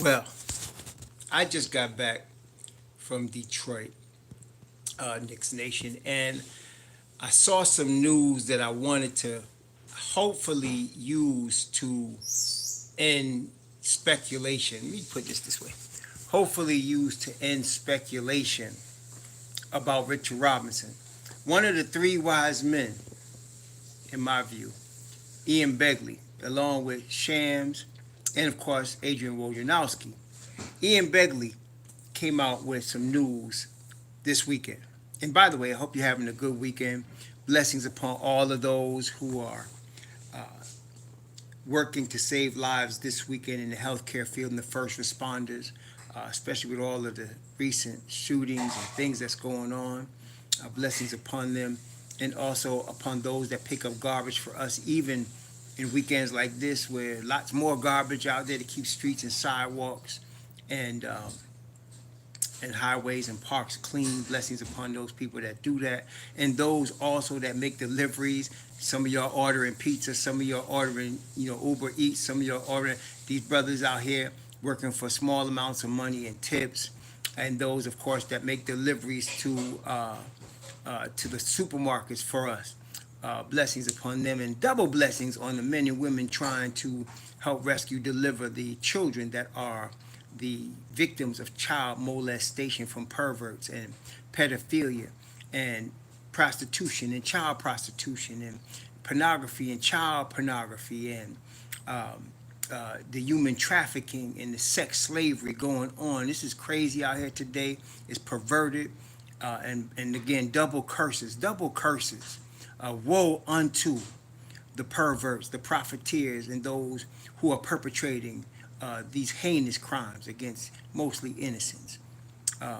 Well, I just got back from Detroit, Knicks Nation, and I saw some news that I wanted to hopefully use to end speculation. Let me put this way. Hopefully use to end speculation about Richard Robinson. One of the three wise men, in my view, Ian Begley, along with Shams and, of course, Adrian Wojnarowski. Ian Begley came out with some news this weekend. And by the way, I hope you're having a good weekend. Blessings upon all of those who are uh, working to save lives this weekend in the healthcare field and the first responders, especially with all of the recent shootings and things that's going on. Blessings upon them, and also upon those that pick up garbage for us, even in weekends like this, where lots more garbage out there to keep streets and sidewalks and highways and parks clean. Blessings upon those people that do that, and those also that make deliveries. Some of y'all ordering pizza, some of y'all ordering, Uber Eats, some of y'all ordering. These brothers out here working for small amounts of money and tips, and those, of course, that make deliveries to the supermarkets for us. Blessings upon them, and double blessings on the men and women trying to help rescue, deliver the children that are the victims of child molestation from perverts and pedophilia and prostitution and child prostitution and pornography and child pornography and the human trafficking and the sex slavery going on. This is crazy out here today. It's perverted. And again, double curses, double curses. Woe unto the perverts, the profiteers, and those who are perpetrating these heinous crimes against mostly innocents. Uh,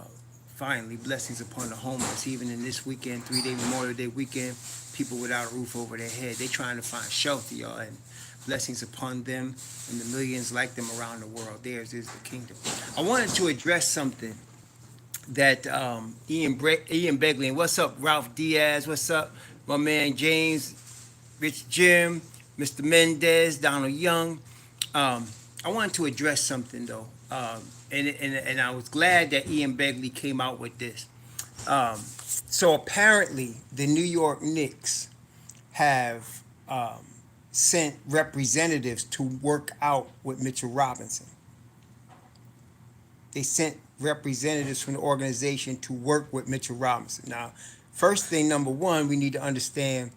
Finally, blessings upon the homeless, even in this weekend, 3-day Memorial Day weekend, people without a roof over their head. They're trying to find shelter, y'all, and blessings upon them and the millions like them around the world. Theirs is the kingdom. I wanted to address something that Ian Begley, and what's up, Ralph Diaz? What's up, my man James, Rich Jim, Mr. Mendez, Donald Young? I wanted to address something though, and I was glad that Ian Begley came out with this. So apparently, the New York Knicks have sent representatives to work out with Mitchell Robinson. They sent representatives from the organization to work with Mitchell Robinson. Now, first thing, number one, we need to understand,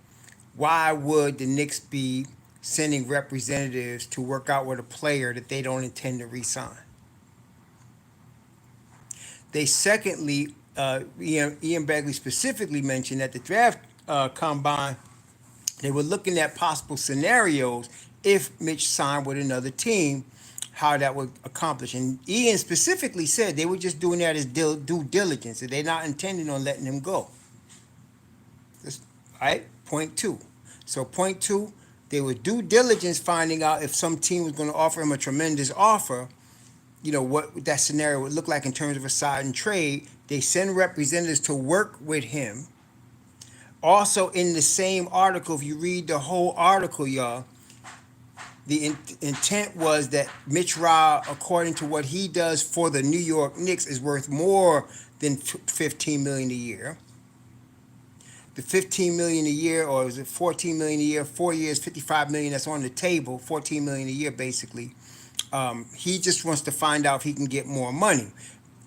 why would the Knicks be sending representatives to work out with a player that they don't intend to re-sign? They secondly, Ian Begley specifically mentioned that the draft combine, they were looking at possible scenarios if Mitch signed with another team, how that would accomplish. And Ian specifically said they were just doing that as due diligence, and they're not intending on letting him go. That's, right? Point two. So point two, they were due diligence finding out if some team was going to offer him a tremendous offer, what that scenario would look like in terms of a sign and trade. They send representatives to work with him. Also, in the same article, if you read the whole article, y'all, the intent was that Mitch Rob, according to what he does for the New York Knicks, is worth more than $15 million a year. The $15 million a year, or is it $14 million a year? 4 years, $55 million. That's on the table. $14 million a year, basically. He just wants to find out if he can get more money.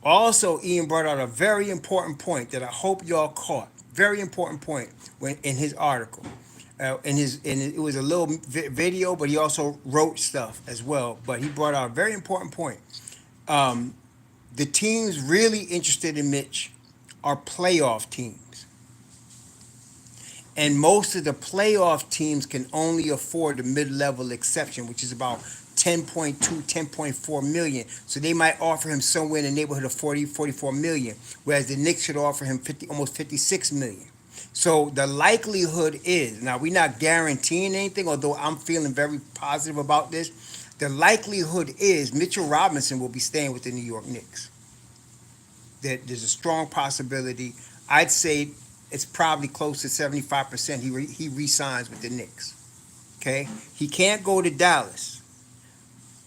Also, Ian brought out a very important point that I hope y'all caught. Very important point in his article. And it was a little video, but he also wrote stuff as well. But he brought out a very important point. The teams really interested in Mitch are playoff teams. And most of the playoff teams can only afford the mid-level exception, which is about 10.2, 10.4 million. So they might offer him somewhere in the neighborhood of 40, 44 million, whereas the Knicks should offer him almost 56 million. So the likelihood is, now we're not guaranteeing anything, although I'm feeling very positive about this. The likelihood is Mitchell Robinson will be staying with the New York Knicks. There's a strong possibility. I'd say it's probably close to 75% he re-signs with the Knicks. Okay? He can't go to Dallas.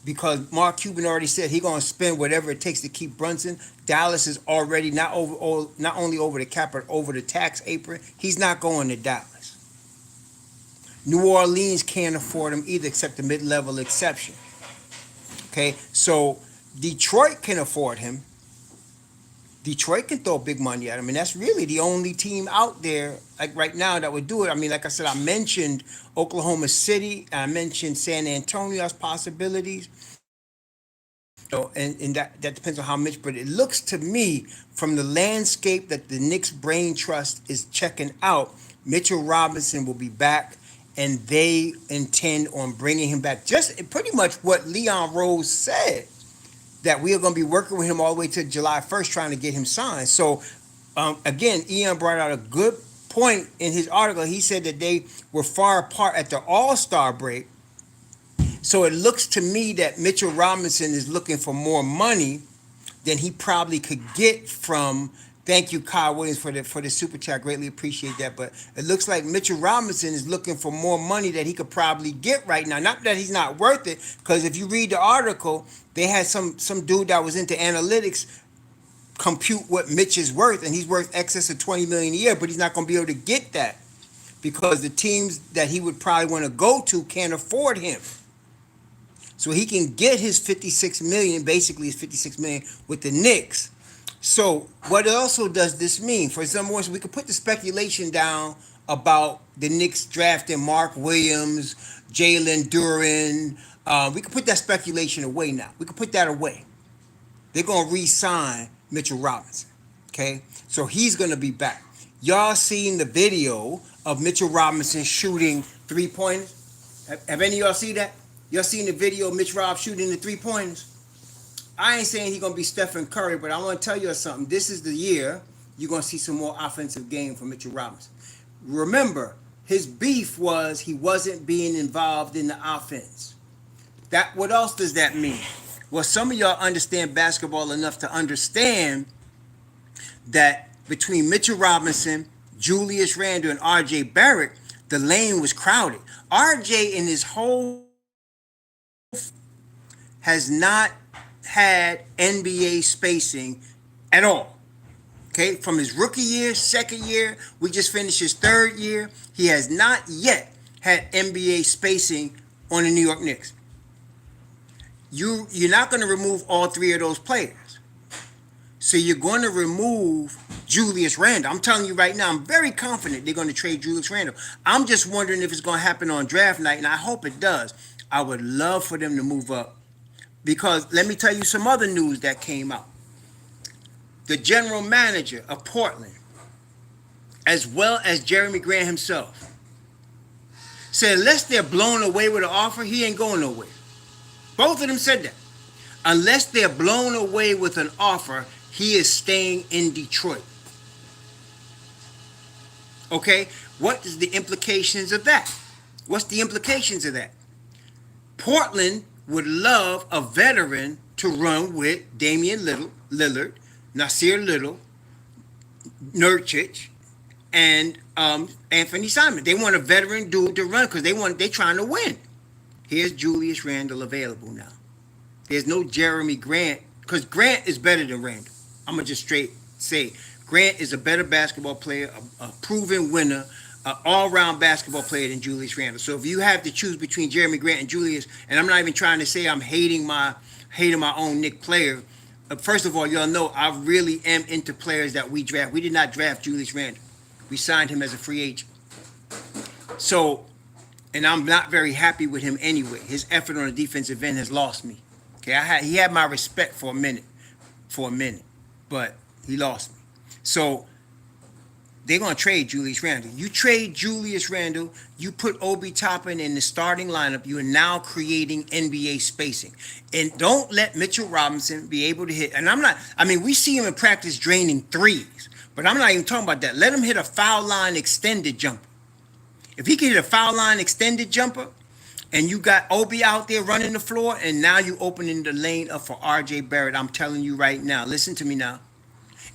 because Mark Cuban already said he's going to spend whatever it takes to keep Brunson. Dallas is already not only over the cap but over the tax apron. He's not going to Dallas. New Orleans can't afford him either, except the mid-level exception. Okay, so Detroit can afford him. Detroit can throw big money at him, and that's really the only team out there like right now that would do it. I mean, like I said, I mentioned Oklahoma City, I mentioned San Antonio as possibilities. And that depends on how much, but it looks to me from the landscape that the Knicks brain trust is checking out, Mitchell Robinson will be back, and they intend on bringing him back. Just pretty much what Leon Rose said, that we are going to be working with him all the way to July 1st trying to get him signed. So, again, Ian brought out a good point in his article. He said that they were far apart at the All-Star break. So it looks to me that Mitchell Robinson is looking for more money than he probably could get from. Thank you, Kyle Williams, for the super chat. Greatly appreciate that. But it looks like Mitchell Robinson is looking for more money that he could probably get right now. Not that he's not worth it, because if you read the article, they had some dude that was into analytics compute what Mitch is worth, and he's worth excess of $20 million a year. But he's not going to be able to get that because the teams that he would probably want to go to can't afford him. So he can get his 56 million, basically his 56 million with the Knicks. So what also does this mean? For some more, we could put the speculation down about the Knicks drafting Mark Williams, Jalen Duren. We could put that speculation away now. We could put that away. They're going to re-sign Mitchell Robinson. Okay? So he's going to be back. Y'all seen the video of Mitchell Robinson shooting three-pointers? Have any of y'all seen that? Y'all seen the video of Mitch Rob shooting the three-pointers? I ain't saying he's going to be Stephen Curry, but I want to tell you something. This is the year you're going to see some more offensive game from Mitchell Robinson. Remember, his beef was he wasn't being involved in the offense. What else does that mean? Well, some of y'all understand basketball enough to understand that between Mitchell Robinson, Julius Randle, and R.J. Barrett, the lane was crowded. R.J. in his whole has not had NBA spacing at all. Okay, from his rookie year, second year, we just finished his third year. He has not yet had NBA spacing on the New York Knicks. You're not going to remove all three of those players. So you're going to remove Julius Randle. I'm telling you right now, I'm very confident they're going to trade Julius Randle. I'm just wondering if it's going to happen on draft night, and I hope it does. I would love for them to move up. Because let me tell you some other news that came out. The general manager of Portland, as well as Jeremy Grant himself, said unless they're blown away with an offer, he ain't going nowhere. Both of them said that. Unless they're blown away with an offer, he is staying in Detroit. Okay? What is the implications of that? What's the implications of that? Portland would love a veteran to run with Damian Lillard, Nasir Little, Nurkic, and Anthony Simon. They want a veteran dude to run because they're trying to win. Here's Julius Randle available now. There's no Jeremy Grant, because Grant is better than Randle. I'm going to just straight say Grant is a better basketball player, a proven winner, an all-round basketball player than Julius Randle. So if you have to choose between Jeremy Grant and Julius, and I'm not even trying to say I'm hating my own Knick player. First of all, y'all know I really am into players that we draft. We did not draft Julius Randle. We signed him as a free agent. So, and I'm not very happy with him anyway. His effort on the defensive end has lost me. Okay, he had my respect for a minute, but he lost me. So they're going to trade Julius Randle. You trade Julius Randle, you put Obi Toppin in the starting lineup, you are now creating NBA spacing. And don't let Mitchell Robinson be able to hit. And we see him in practice draining threes, but I'm not even talking about that. Let him hit a foul line extended jumper. If he can hit a foul line extended jumper, and you got Obi out there running the floor, and now you opening the lane up for R.J. Barrett, I'm telling you right now, listen to me now.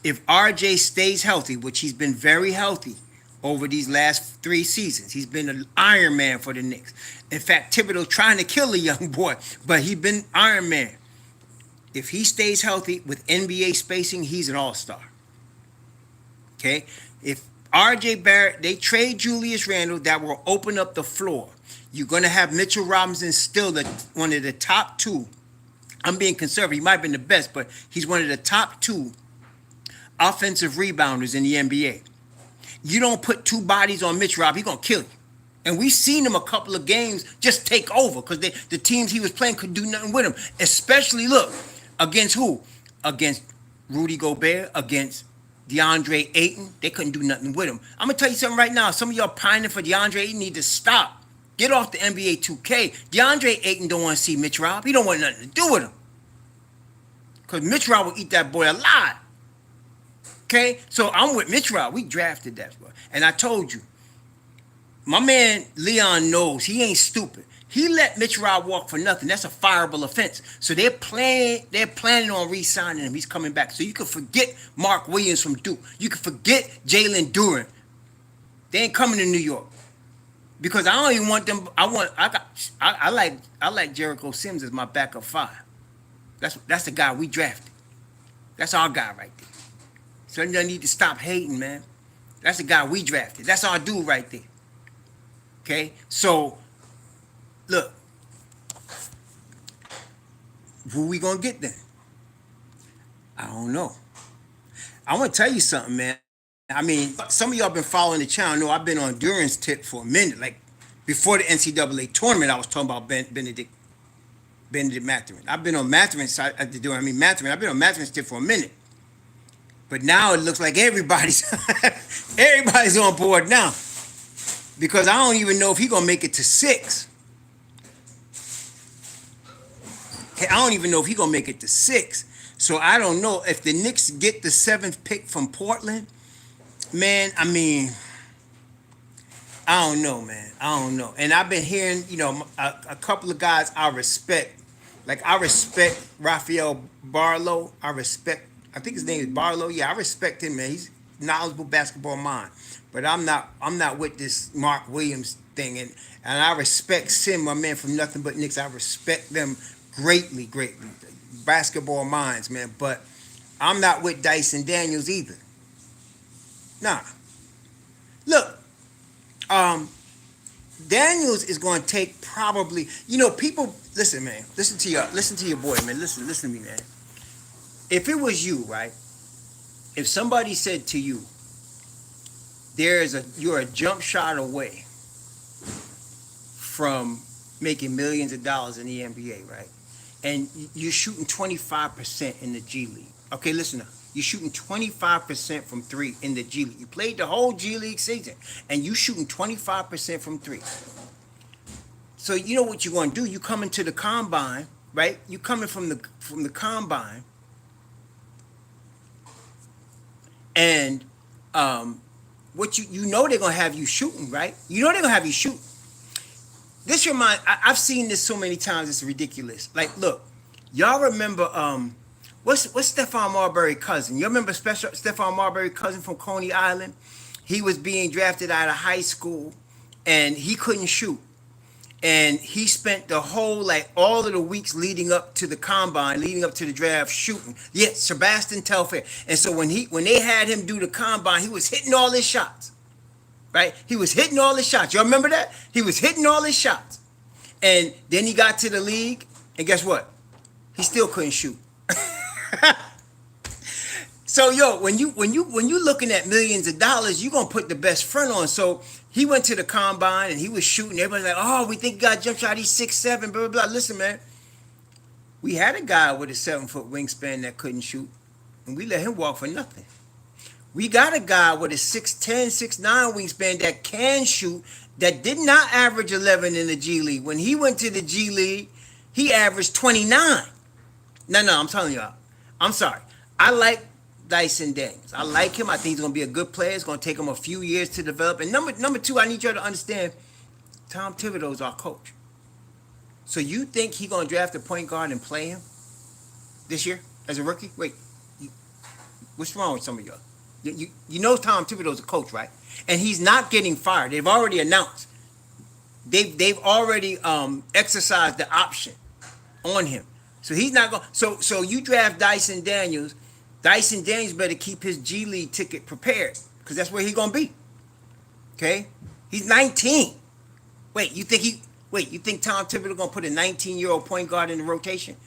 If R.J. stays healthy, which he's been very healthy over these last 3 seasons. He's been an Iron Man for the Knicks. In fact, Thibodeau trying to kill a young boy, but he's been Iron Man. If he stays healthy with NBA spacing, he's an all-star. Okay? If R.J. Barrett, they trade Julius Randle, that will open up the floor. You're going to have Mitchell Robinson still one of the top 2. I'm being conservative. He might have been the best, but he's one of the top 2 offensive rebounders in the NBA. You don't put 2 bodies on Mitch Rob, he's going to kill you. And we've seen him a couple of games just take over because the teams he was playing could do nothing with him. Especially, look, against who? Against Rudy Gobert, against DeAndre Ayton. They couldn't do nothing with him. I'm going to tell you something right now. Some of y'all pining for DeAndre Ayton need to stop. Get off the NBA 2K. DeAndre Ayton don't want to see Mitch Rob. He don't want nothing to do with him. Because Mitch Rob will eat that boy alive. Okay? So I'm with Mitch Rob. We drafted that boy. And I told you, my man Leon knows he ain't stupid. He let Mitch Rob walk for nothing. That's a fireable offense. So they're planning on re-signing him. He's coming back. So you can forget Mark Williams from Duke. You can forget Jalen Duren. They ain't coming to New York. Because I don't even want them. I like Jericho Sims as my backup 5. That's the guy we drafted. That's our guy right there. So you need to stop hating, man. That's the guy we drafted. That's our dude right there. Okay? So, look. Who we gonna get then? I don't know. I want to tell you something, man. I mean, some of y'all been following the channel. Know I've been on Duran's tip for a minute. Like, before the NCAA tournament, I was talking about Benedict Mathurin. I've been on Mathurin's side. Mathurin. I've been on Mathurin's tip for a minute. But now it looks like everybody's on board now. Because I don't even know if he's going to make it to 6. I don't even know if he's going to make it to 6. So I don't know if the Knicks get the 7th pick from Portland. Man, I mean, I don't know, man. I don't know. And I've been hearing, a couple of guys I respect. Like, I respect Rafael Barlow. I think his name is Barlow. Yeah, I respect him, man. He's knowledgeable basketball mind. But I'm not with this Mark Williams thing. And I respect Sim, my man from Nothing But Knicks. I respect them greatly. Basketball minds, man. But I'm not with Dyson Daniels either. Nah. Look, Daniels is going to take probably, people, listen, man, listen to your boy, man, listen to me, man. If it was you, right, if somebody said to you, you're a jump shot away from making millions of dollars in the NBA, right, and you're shooting 25% in the G League. Okay, listen now. You're shooting 25% from 3 in the G League. You played the whole G League season, and you shooting 25% from 3. So you know what you're going to do? You come into the combine, right? You coming from the combine, and what you know they're going to have you shooting, right? You know they're going to have you shooting. This reminds. I've seen this so many times. It's ridiculous. Like, look, y'all remember What's Stephon Marbury's cousin? You remember Stephon Marbury's cousin from Coney Island? He was being drafted out of high school, and he couldn't shoot. And he spent the whole, all of the weeks leading up to the combine, leading up to the draft, shooting. Yeah, Sebastian Telfair. And so when they had him do the combine, he was hitting all his shots, right? He was hitting all his shots. Y'all remember that? He was hitting all his shots. And then he got to the league, and guess what? He still couldn't shoot. So when you looking at millions of dollars, you're gonna put the best front on. So he went to the combine and he was shooting. Everybody's like, oh, we think he got a jump shot. He's 6'7", blah, blah, blah. Listen, man, we had a guy with a 7-foot wingspan that couldn't shoot, and we let him walk for nothing. We got a guy with a 6'10", 6'9" wingspan that can shoot, that did not average 11 in the G League. When he went to the G League, he averaged 29. No, I'm telling y'all. I'm sorry. I like Dyson Daniels. I like him. I think he's going to be a good player. It's going to take him a few years to develop. And number 2, I need y'all to understand, Tom Thibodeau is our coach. So you think he's going to draft a point guard and play him this year as a rookie? Wait, what's wrong with some of y'all? You know Tom Thibodeau's a coach, right? And he's not getting fired. They've already announced. They've already exercised the option on him. So he's not going. So you draft Dyson Daniels. Dyson Daniels better keep his G League ticket prepared because that's where he's gonna be. Okay, he's 19. You think Tom Thibodeau gonna put a 19-year-old point guard in the rotation?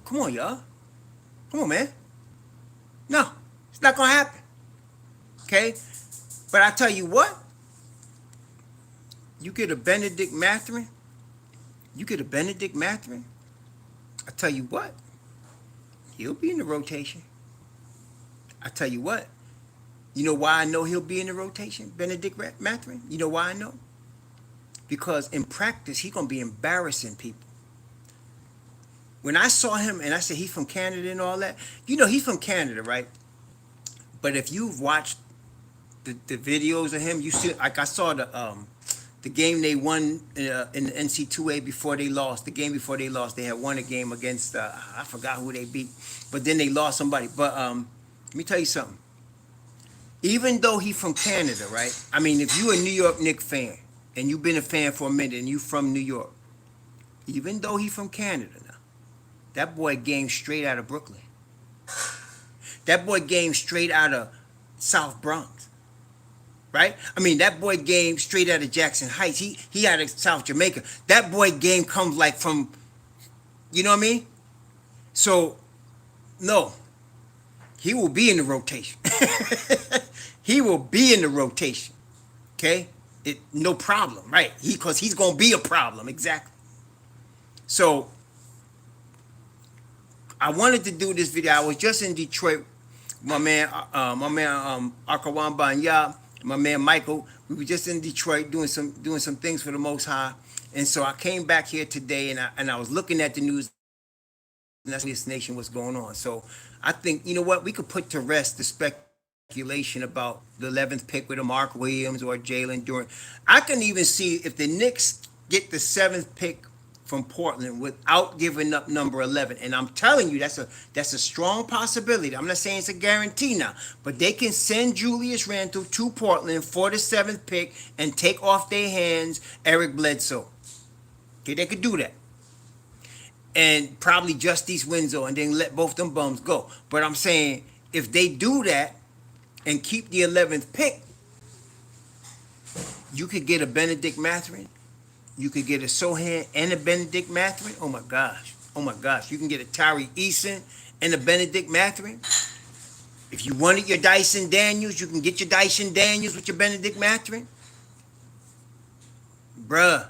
Come on, y'all. Come on, man. No, it's not gonna happen. Okay, but I tell you what, you get a Benedict Mathurin. I tell you what, he'll be in the rotation. I tell you what, you know why I know he'll be in the rotation, Benedict Mathurin? You know why I know? Because in practice, he's going to be embarrassing people. When I saw him and I said he's from Canada and all that, you know he's from Canada, right? But if you've watched the videos of him, you see, like I saw the game they won in the NC2A before they lost. The game before they lost, they had won a game against, I forgot who they beat, but then they lost somebody. But let me tell you something. Even though he's from Canada, right? I mean, if you're a New York Knicks fan, and you've been a fan for a minute, and you from New York, even though he's from Canada now, that boy game straight out of Brooklyn. That boy game straight out of South Bronx, right? I mean, that boy game straight out of Jackson Heights. He out of South Jamaica. That boy game comes like from, you know what I mean? So, no, he will be in the rotation. He will be in the rotation, okay? No problem, right? Because he's gonna be a problem, exactly. So I wanted to do this video. I was just in Detroit. My man Akawamba and Ya, my man Michael. We were just in Detroit doing some things for the Most High, and so I came back here today, and I was looking at the news. And that's this nation what's going on. So I think you know what we could put to rest the speculation about the 11th pick with a Mark Williams or Jalen Duren. I can even see if the Knicks get the 7th pick from Portland without giving up number 11. And I'm telling you, that's a strong possibility. I'm not saying it's a guarantee now, but they can send Julius Randle to Portland for the 7th pick and take off their hands Eric Bledsoe. Okay, they could do that. And probably Justice Winslow and then let both them bums go. But I'm saying if they do that and keep the 11th pick, you could get a Benedict Mathurin. You could get a Sohan and a Benedict Mathurin. Oh my gosh. You can get a Tyree Eason and a Benedict Mathurin. If you wanted your Dyson Daniels, you can get your Dyson Daniels with your Benedict Mathurin. Bruhs.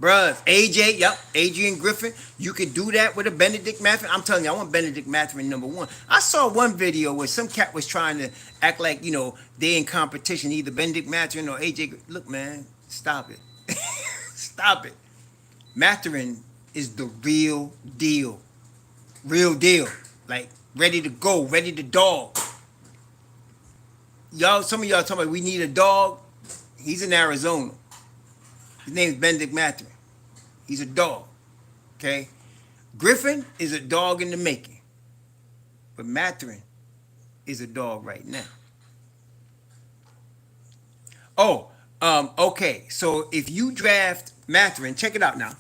AJ, Adrian Griffin. You could do that with a Benedict Mathurin. I'm telling you, I want Benedict Mathurin number 1. I saw one video where some cat was trying to act like, you know, they in competition, either Benedict Mathurin or AJ. Look, man, stop it. Stop it. Mathurin is the real deal. Like, ready to go, ready to dog. Some of y'all talking about we need a dog. He's in Arizona. His name is Benedict Mathurin. He's a dog. Okay? Griffin is a dog in the making. But Mathurin is a dog right now. Okay. So if you draft Mathurin, check it out now.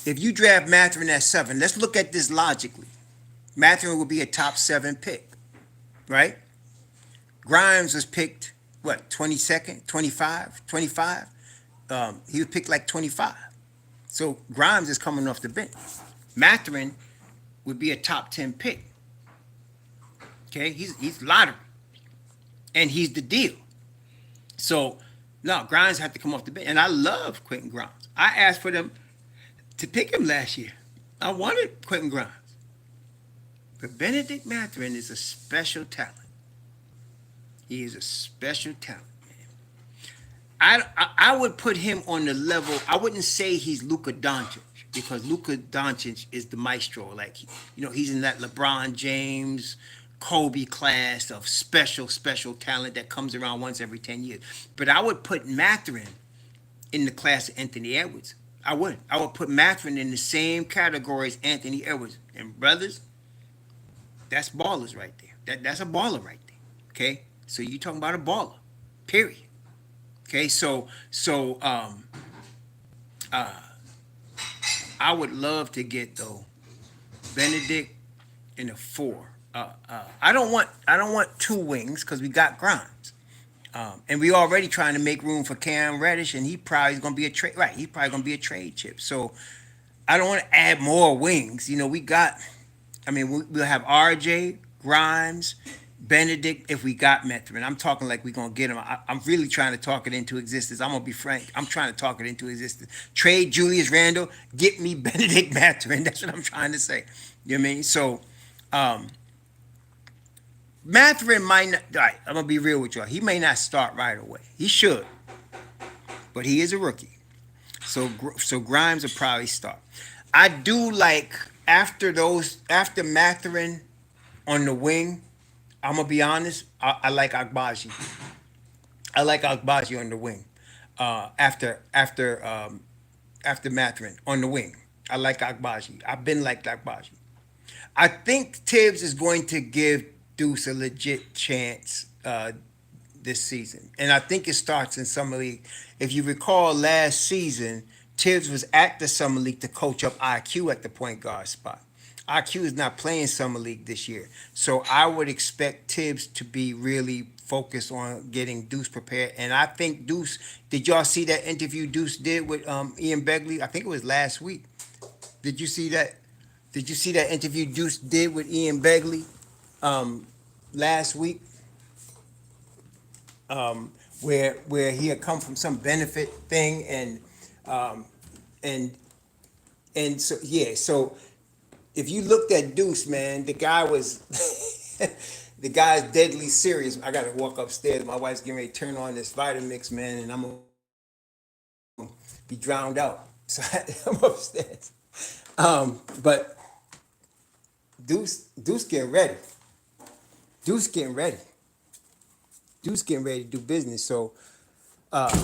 If you draft Mathurin at 7, let's look at this logically. Mathurin will be a top 7 pick, right? Grimes was picked, 22nd, 25? He was picked like 25. So Grimes is coming off the bench. Mathurin would be a top 10 pick. Okay, he's lottery. And he's the deal. So, no, Grimes had to come off the bench. And I love Quentin Grimes. I asked for them to pick him last year. I wanted Quentin Grimes. But Benedict Mathurin is a special talent. He is a special talent. I would put him on the level. I wouldn't say he's Luka Doncic because Luka Doncic is the maestro. Like, he's in that LeBron James, Kobe class of special talent that comes around once every 10 years. But I would put Mathurin in the class of Anthony Edwards. I would put Mathurin in the same category as Anthony Edwards. And brothers, that's ballers right there. That's a baller right there. Okay. So you talking about a baller, period. Okay, uh, I would love to get though Benedict in a four. I don't want two wings because we got Grimes. And we already trying to make room for Cam Reddish, and he probably is going to be a trade. Right, he probably going to be a trade chip. So I don't want to add more wings. You know, we got. I mean, we'll have RJ, Grimes, Benedict if we got Methrin. I'm talking like we're gonna get him. I'm really trying to talk it into existence. I'm gonna be frank. I'm trying to talk it into existence. Trade Julius Randle, get me Benedict Methrin. That's what I'm trying to say. You know what I mean? So, um, Matherin might not. All right, I'm gonna be real with y'all. He may not start right away. He should, but he is a rookie. So Grimes will probably start. I do like after Matherin on the wing. I'm gonna be honest. I like Agbaji. I like Agbaji on the wing. After Matherin on the wing. I like Agbaji. I've been like Agbaji. I think Tibbs is going to give Deuce a legit chance this season, and I think it starts in summer league. If you recall, last season Tibbs was at the summer league to coach up IQ at the point guard spot. IQ is not playing summer league this year, so I would expect Tibbs to be really focused on getting Deuce prepared. And I think Deuce. Did y'all see that interview Deuce did with Ian Begley? I think it was last week. Did you see that? Did you see that interview Deuce did with Ian Begley last week? Where he had come from some benefit thing um, and so yeah. So if you looked at Deuce, man, the guy was the guy's deadly serious. I gotta walk upstairs. My wife's getting ready to turn on this Vitamix, man, and I'm gonna be drowned out. So I'm upstairs. But Deuce getting ready. Deuce getting ready. Deuce getting ready to do business. So, and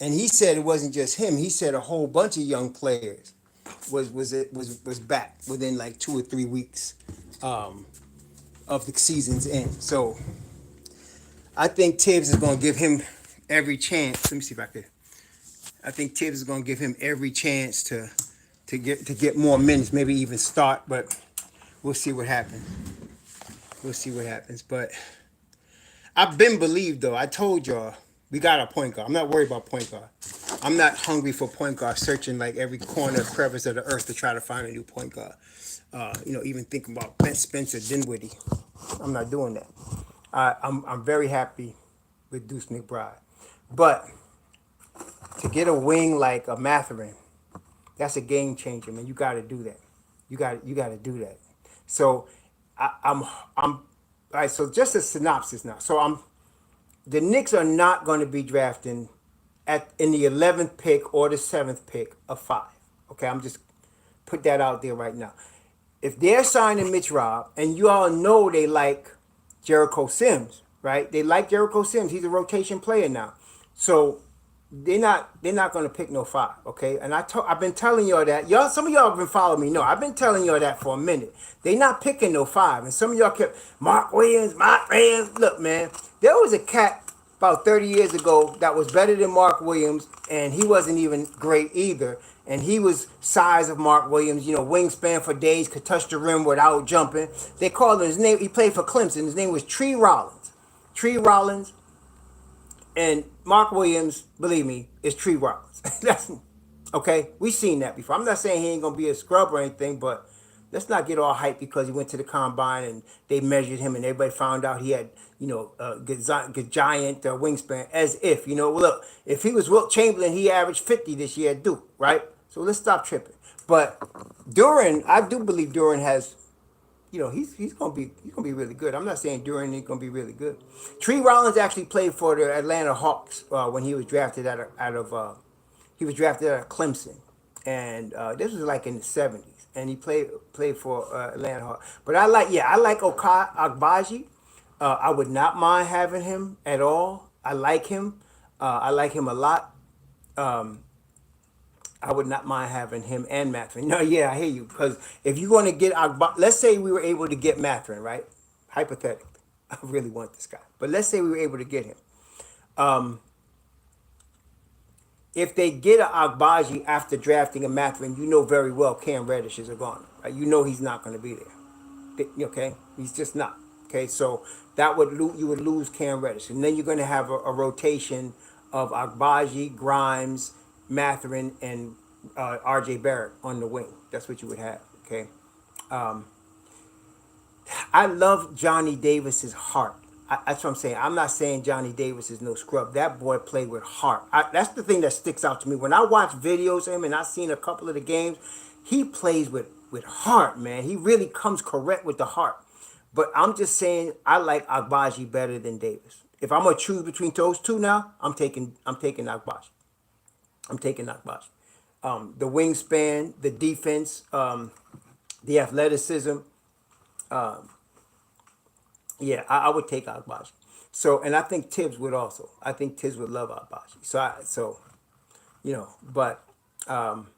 he said it wasn't just him. He said a whole bunch of young players was back within like 2 or 3 weeks of the season's end. So I think Tibbs is going to give him every chance. Let me see if I could. I think Tibbs is going to give him every chance to get more minutes, maybe even start. But we'll see what happens. We'll see what happens. But I've been believed though. I told y'all we got a point guard. I'm not worried about point guard. I'm not hungry for point guard, searching like every corner, crevice of the earth to try to find a new point guard. Even thinking about Spencer Dinwiddie. I'm not doing that. I'm very happy with Deuce McBride, but to get a wing like a Matherin, that's a game changer, man. You got to do that. You got to do that. So I'm all right. So just a synopsis now. So the Knicks are not going to be drafting in the 11th pick or the 7th pick of 5. Okay, I'm just put that out there right now. If they're signing Mitch Robb, and you all know they like Jericho Sims, right? They like Jericho Sims. He's a rotation player now. So they're not going to pick no 5, okay? And I've been telling y'all that. Y'all, some of y'all have been following me. No, I've been telling y'all that for a minute. They not picking no 5. And some of y'all kept Mark Williams. Look, man, there was a cat about 30 years ago that was better than Mark Williams, and he wasn't even great either. And he was size of Mark Williams, wingspan for days, could touch the rim without jumping. They called him his name. He played for Clemson. His name was Tree Rollins. Tree Rollins. And Mark Williams, believe me, is Tree Rollins. That's okay. We've seen that before. I'm not saying he ain't gonna be a scrub or anything, but let's not get all hyped because he went to the combine and they measured him and everybody found out he had, a good giant wingspan. As if, look, if he was Wilt Chamberlain, he averaged 50 this year at Duke, right? So let's stop tripping. But Duran, I do believe Duran has he's gonna be really good. I'm not saying Duran ain't gonna be really good. Tree Rollins actually played for the Atlanta Hawks when he was drafted out of Clemson, and this was like in the '70s, and he played for Atlanta Hawks. But I like Okai Agbaji. I would not mind having him at all. I like him. I like him a lot. I would not mind having him and Mathurin. No, yeah, I hear you. Because if you're going to get let's say we were able to get Mathurin, right? Hypothetically. I really want this guy. But let's say we were able to get him. Um, if they get an Agbaji after drafting a Mathurin, you know very well Cam Reddish is a goner. Right? You know he's not going to be there. Okay, he's just not. Okay, so that would you would lose Cam Reddish, and then you're going to have a rotation of Agbaji, Grimes, Mathurin, and R.J. Barrett on the wing. That's what you would have. Okay, um, I love Johnny Davis's heart. That's what I'm saying. I'm not saying Johnny Davis is no scrub. That boy played with heart. That's the thing that sticks out to me. When I watch videos of him and I've seen a couple of the games, he plays with heart, man. He really comes correct with the heart. But I'm just saying I like Agbaji better than Davis. If I'm gonna choose between those two now, I'm taking Agbaji. I'm taking Agbaji. The wingspan, the defense, the athleticism. Um, Yeah, I would take Agbaji. So, and I think Tibbs would also. I think Tibbs would love Agbaji. So but um,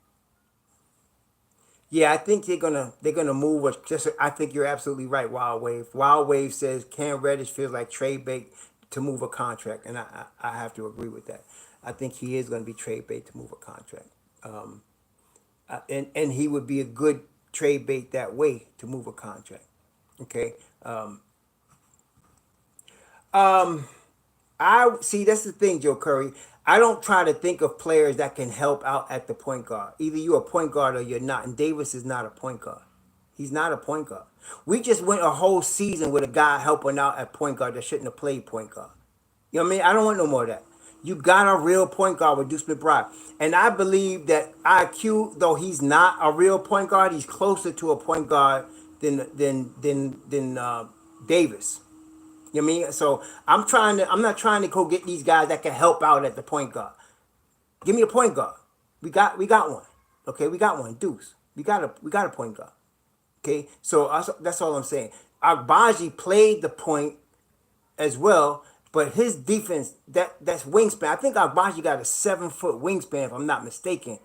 yeah, I think they're gonna move us. Just, I think you're absolutely right. Wild Wave. Wild Wave says Cam Reddish feels like trade bait to move a contract, and I have to agree with that. I think he is going to be trade bait to move a contract, um, and he would be a good trade bait that way to move a contract. Okay. Um, I see. That's the thing, Joe Curry. I don't try to think of players that can help out at the point guard. Either you're a point guard or you're not. And Davis is not a point guard. He's not a point guard. We just went a whole season with a guy helping out at point guard that shouldn't have played point guard. You know what I mean? I don't want no more of that. You got a real point guard with Deuce McBride. And I believe that IQ, though he's not a real point guard, he's closer to a point guard than Davis. You know what I mean? So I'm not trying to go get these guys that can help out at the point guard. Give me a point guard. We got one. Okay, we got one. Deuce. We got a point guard. Okay, so that's all I'm saying. Agbaji played the point as well, but his defense, that's wingspan. I think Agbaji got a 7 foot wingspan, if I'm not mistaken.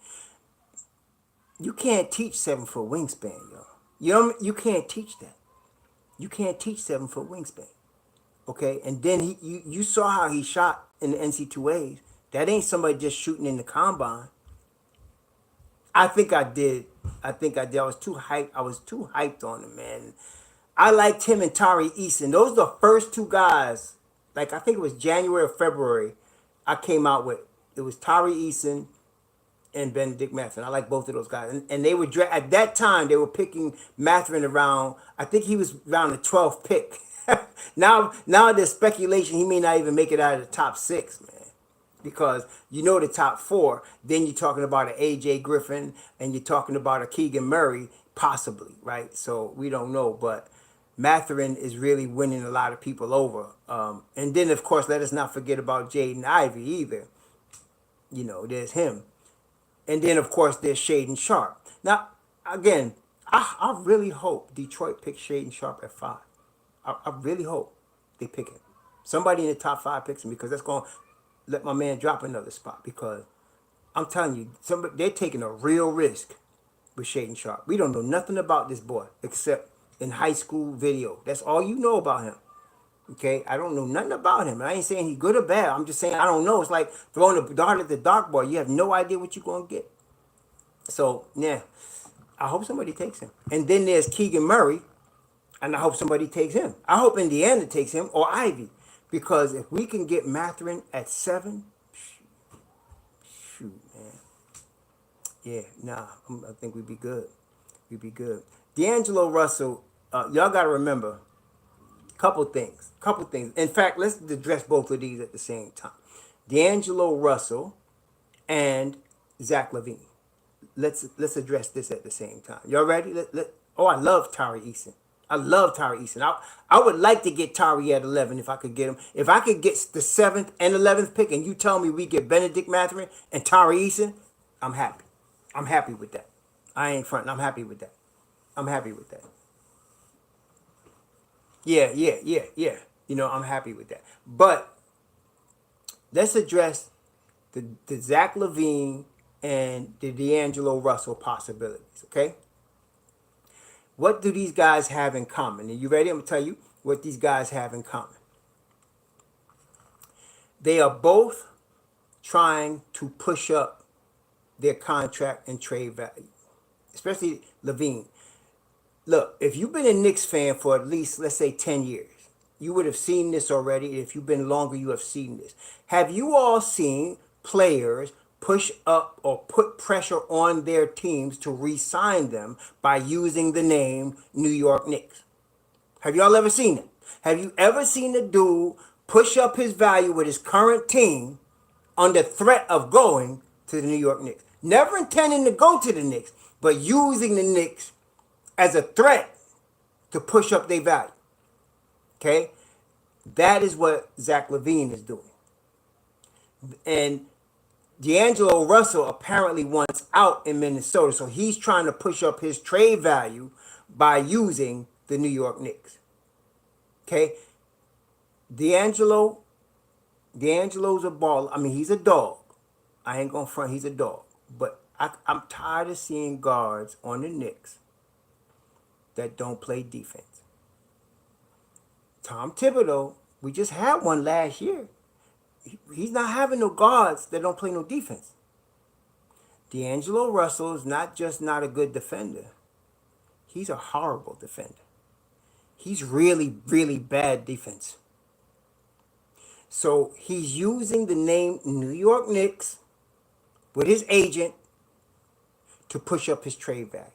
You can't teach 7 foot wingspan, yo. You can't teach that. You can't teach 7 foot wingspan. Okay, and then you saw how he shot in the NC2As. That ain't somebody just shooting in the combine. I think I did. I was too hyped. I was too hyped on him, man. I liked him and Tari Eason. Those are the first two guys. Like, I think it was January or February. I came out with it was Tari Eason and Benedict Mathurin. I like both of those guys. And they were at that time they were picking Mathurin around. I think he was around the 12th pick. now there's speculation he may not even make it out of the top six, man. Because the top four, then you're talking about an AJ Griffin and you're talking about a Keegan Murray, possibly, right? So we don't know, but Mathurin is really winning a lot of people over. And then, of course, let us not forget about Jaden Ivey either. There's him. And then, of course, there's Shaden Sharp. Now, again, I really hope Detroit picks Shaden Sharp at 5. I really hope they pick him. Somebody in the top 5 picks him, because that's going to let my man drop another spot. Because I'm telling you, they're taking a real risk with Shaden Sharp. We don't know nothing about this boy except in high school video. That's all you know about him. Okay, I don't know nothing about him. I ain't saying he's good or bad. I'm just saying I don't know. It's like throwing a dart at the dartboard. You have no idea what you're gonna get. So yeah, I hope somebody takes him. And then there's Keegan Murray, and I hope somebody takes him. I hope Indiana takes him or Ivy, because if we can get Mathurin at 7, shoot, man. Yeah, nah, I think we'd be good. We'd be good. D'Angelo Russell, y'all got to remember, couple things. In fact, let's address both of these at the same time. D'Angelo Russell and Zach LaVine. Let's address this at the same time. Y'all ready? I love Tari Eason. I would like to get Tari at 11 if I could get him. If I could get the 7th and 11th pick, and you tell me we get Benedict Mathurin and Tari Eason, I'm happy. I'm happy with that. I ain't fronting. I'm happy with that. I'm happy with that. Yeah. I'm happy with that. But let's address the Zach LaVine and the D'Angelo Russell possibilities, okay? What do these guys have in common? Are you ready? I'm going to tell you. what these guys have in common. They are both trying to push up their contract and trade value, especially Levine. Look, if you've been a Knicks fan for at least, let's say, 10 years, you would have seen this already. If you've been longer, you have seen this. Have you all seen players push up or put pressure on their teams to re-sign them by using the name New York Knicks? Have y'all ever seen it? Have you ever seen a dude push up his value with his current team under threat of going to the New York Knicks? Never intending to go to the Knicks, but using the Knicks as a threat to push up their value. Okay? That is what Zach LaVine is doing. And D'Angelo Russell apparently wants out in Minnesota, so he's trying to push up his trade value by using the New York Knicks. Okay? D'Angelo's a baller. I mean, he's a dog. I ain't gonna front, he's a dog. But I'm tired of seeing guards on the Knicks that don't play defense. Tom Thibodeau, we just had one last year. He's not having no guards that don't play no defense. D'Angelo Russell is not just not a good defender. He's a horrible defender. He's really, really bad defense. So he's using the name New York Knicks with his agent to push up his trade value.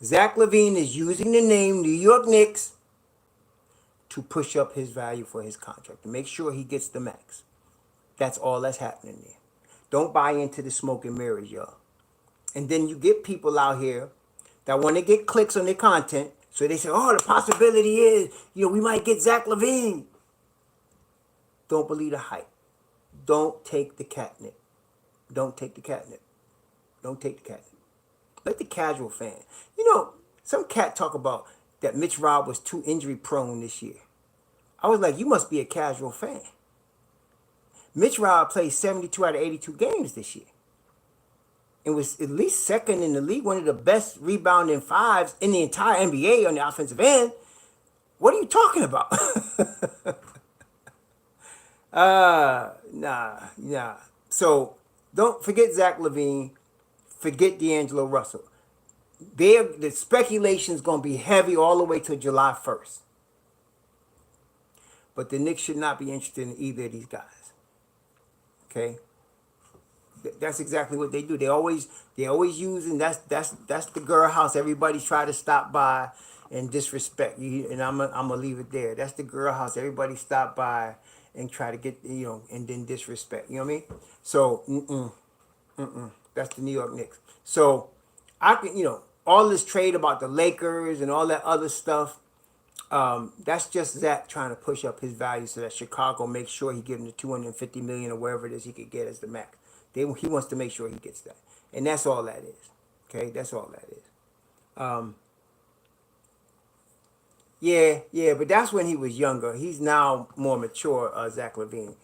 Zach LaVine is using the name New York Knicks to push up his value for his contract, to make sure he gets the max. That's all that's happening there. Don't buy into the smoke and mirrors, y'all. And then you get people out here that want to get clicks on their content, so they say, oh, the possibility is, we might get Zach LaVine. Don't believe the hype. Don't take the catnip. Don't take the catnip. Don't take the catnip. Let the casual fan. Some cat talk about that MitchRob was too injury prone this year. I was like, you must be a casual fan. MitchRob played 72 out of 82 games this year. It was at least second in the league, one of the best rebounding fives in the entire NBA on the offensive end. What are you talking about? Nah. So don't forget Zach LaVine. Forget D'Angelo Russell. The speculation is going to be heavy all the way till July 1st. But the Knicks should not be interested in either of these guys. Okay? That's exactly what they do. They always using that's the girl house everybody's trying to stop by and disrespect. And I'm gonna leave it there. That's the girl house everybody stop by and try to get and then disrespect. You know what I mean? So that's the New York Knicks. So I can all this trade about the Lakers and all that other stuff. That's just Zach trying to push up his value so that Chicago makes sure he gives him the $250 million or wherever it is he could get as the max. He wants to make sure he gets that, and that's all that is. Okay, that's all that is. Yeah, but that's when he was younger. He's now more mature, Zach LaVine.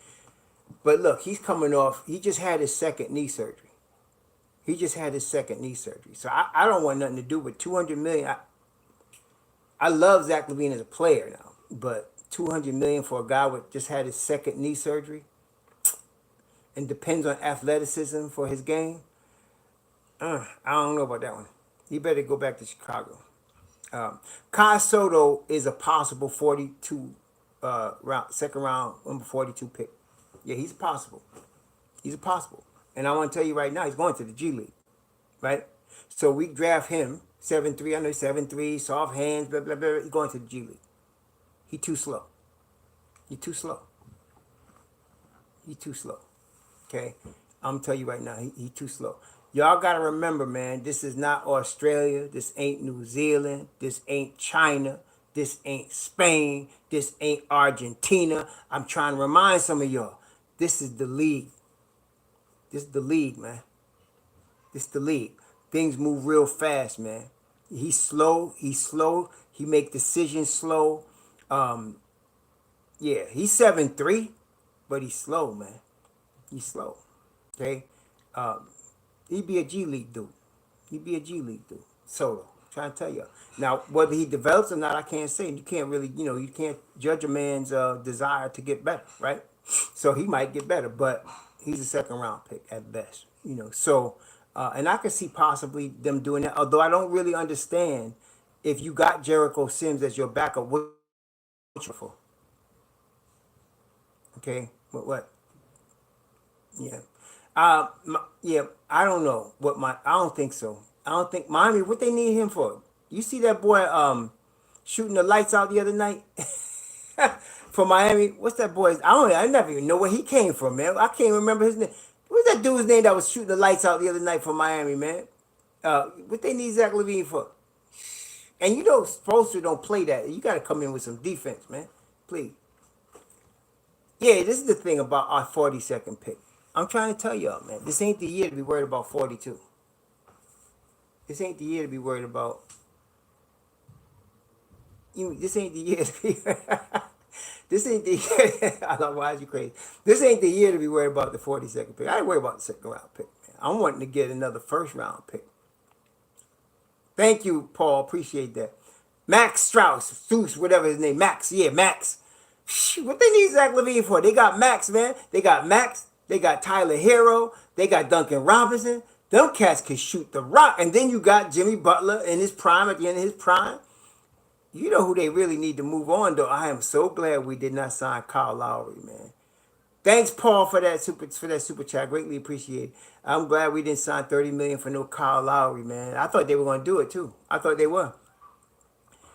But look, he's coming off. He just had his second knee surgery. So I don't want nothing to do with $200 million. I love Zach LaVine as a player now, but $200 million for a guy with just had his second knee surgery and depends on athleticism for his game. I don't know about that one. He better go back to Chicago. Kai Soto is a possible 42 second round number 42 pick. Yeah, he's possible. And I want to tell you right now, he's going to the G League, right? So we draft him 7'3". I know 7'3", soft hands, blah blah blah. He's going to the G League. He's too slow. Okay, I'm telling you right now, he too slow. Y'all gotta remember, man, this is not Australia. This ain't New Zealand. This ain't China. This ain't Spain. This ain't Argentina. I'm trying to remind some of y'all, this is the league. This is the league, man. This is the league. Things move real fast, man. He's slow. He make decisions slow. Yeah, he's 7'3", but he's slow, man. He's slow. Okay? He'd be a G League dude. Soto. trying to tell you. Now, whether he develops or not, I can't say. You can't really, you can't judge a man's desire to get better, right? So he might get better, but he's a second round pick at best, So, and I can see possibly them doing that. Although I don't really understand if you got Jericho Sims as your backup, what you for? Okay, what? Yeah. Yeah, I don't know I don't think so. I don't think Miami, what they need him for? You see that boy shooting the lights out the other night for Miami? What's that boy's? I never even know where he came from, man. I can't remember his name. What's that dude's name that was shooting the lights out the other night for Miami, man? What they need Zach LaVine for? And Spoelstra don't play that. You got to come in with some defense, man. Please. Yeah, this is the thing about our 42nd pick. I'm trying to tell y'all, man. This ain't the year to be worried about 42. This ain't the year to be worried about. This ain't the year to be. This ain't the year. I don't know why you crazy. This ain't the year to be worried about the 42nd pick. I ain't worried about the second round pick, man. I'm wanting to get another first round pick. Thank you, Paul. Appreciate that. Max Strauss, Zeus, whatever his name. Max, yeah, Max. What they need Zach LaVine for? They got Max, man. They got Max. They got Tyler Hero. They got Duncan Robinson. Them cats can shoot the rock. And then you got Jimmy Butler in his prime, at the end of his prime. You know who they really need to move on, though. I am so glad we did not sign Kyle Lowry, man. Thanks, Paul, for that super chat. Greatly appreciate it. I'm glad we didn't sign $30 million for no Kyle Lowry, man. I thought they were going to do it, too. I thought they were.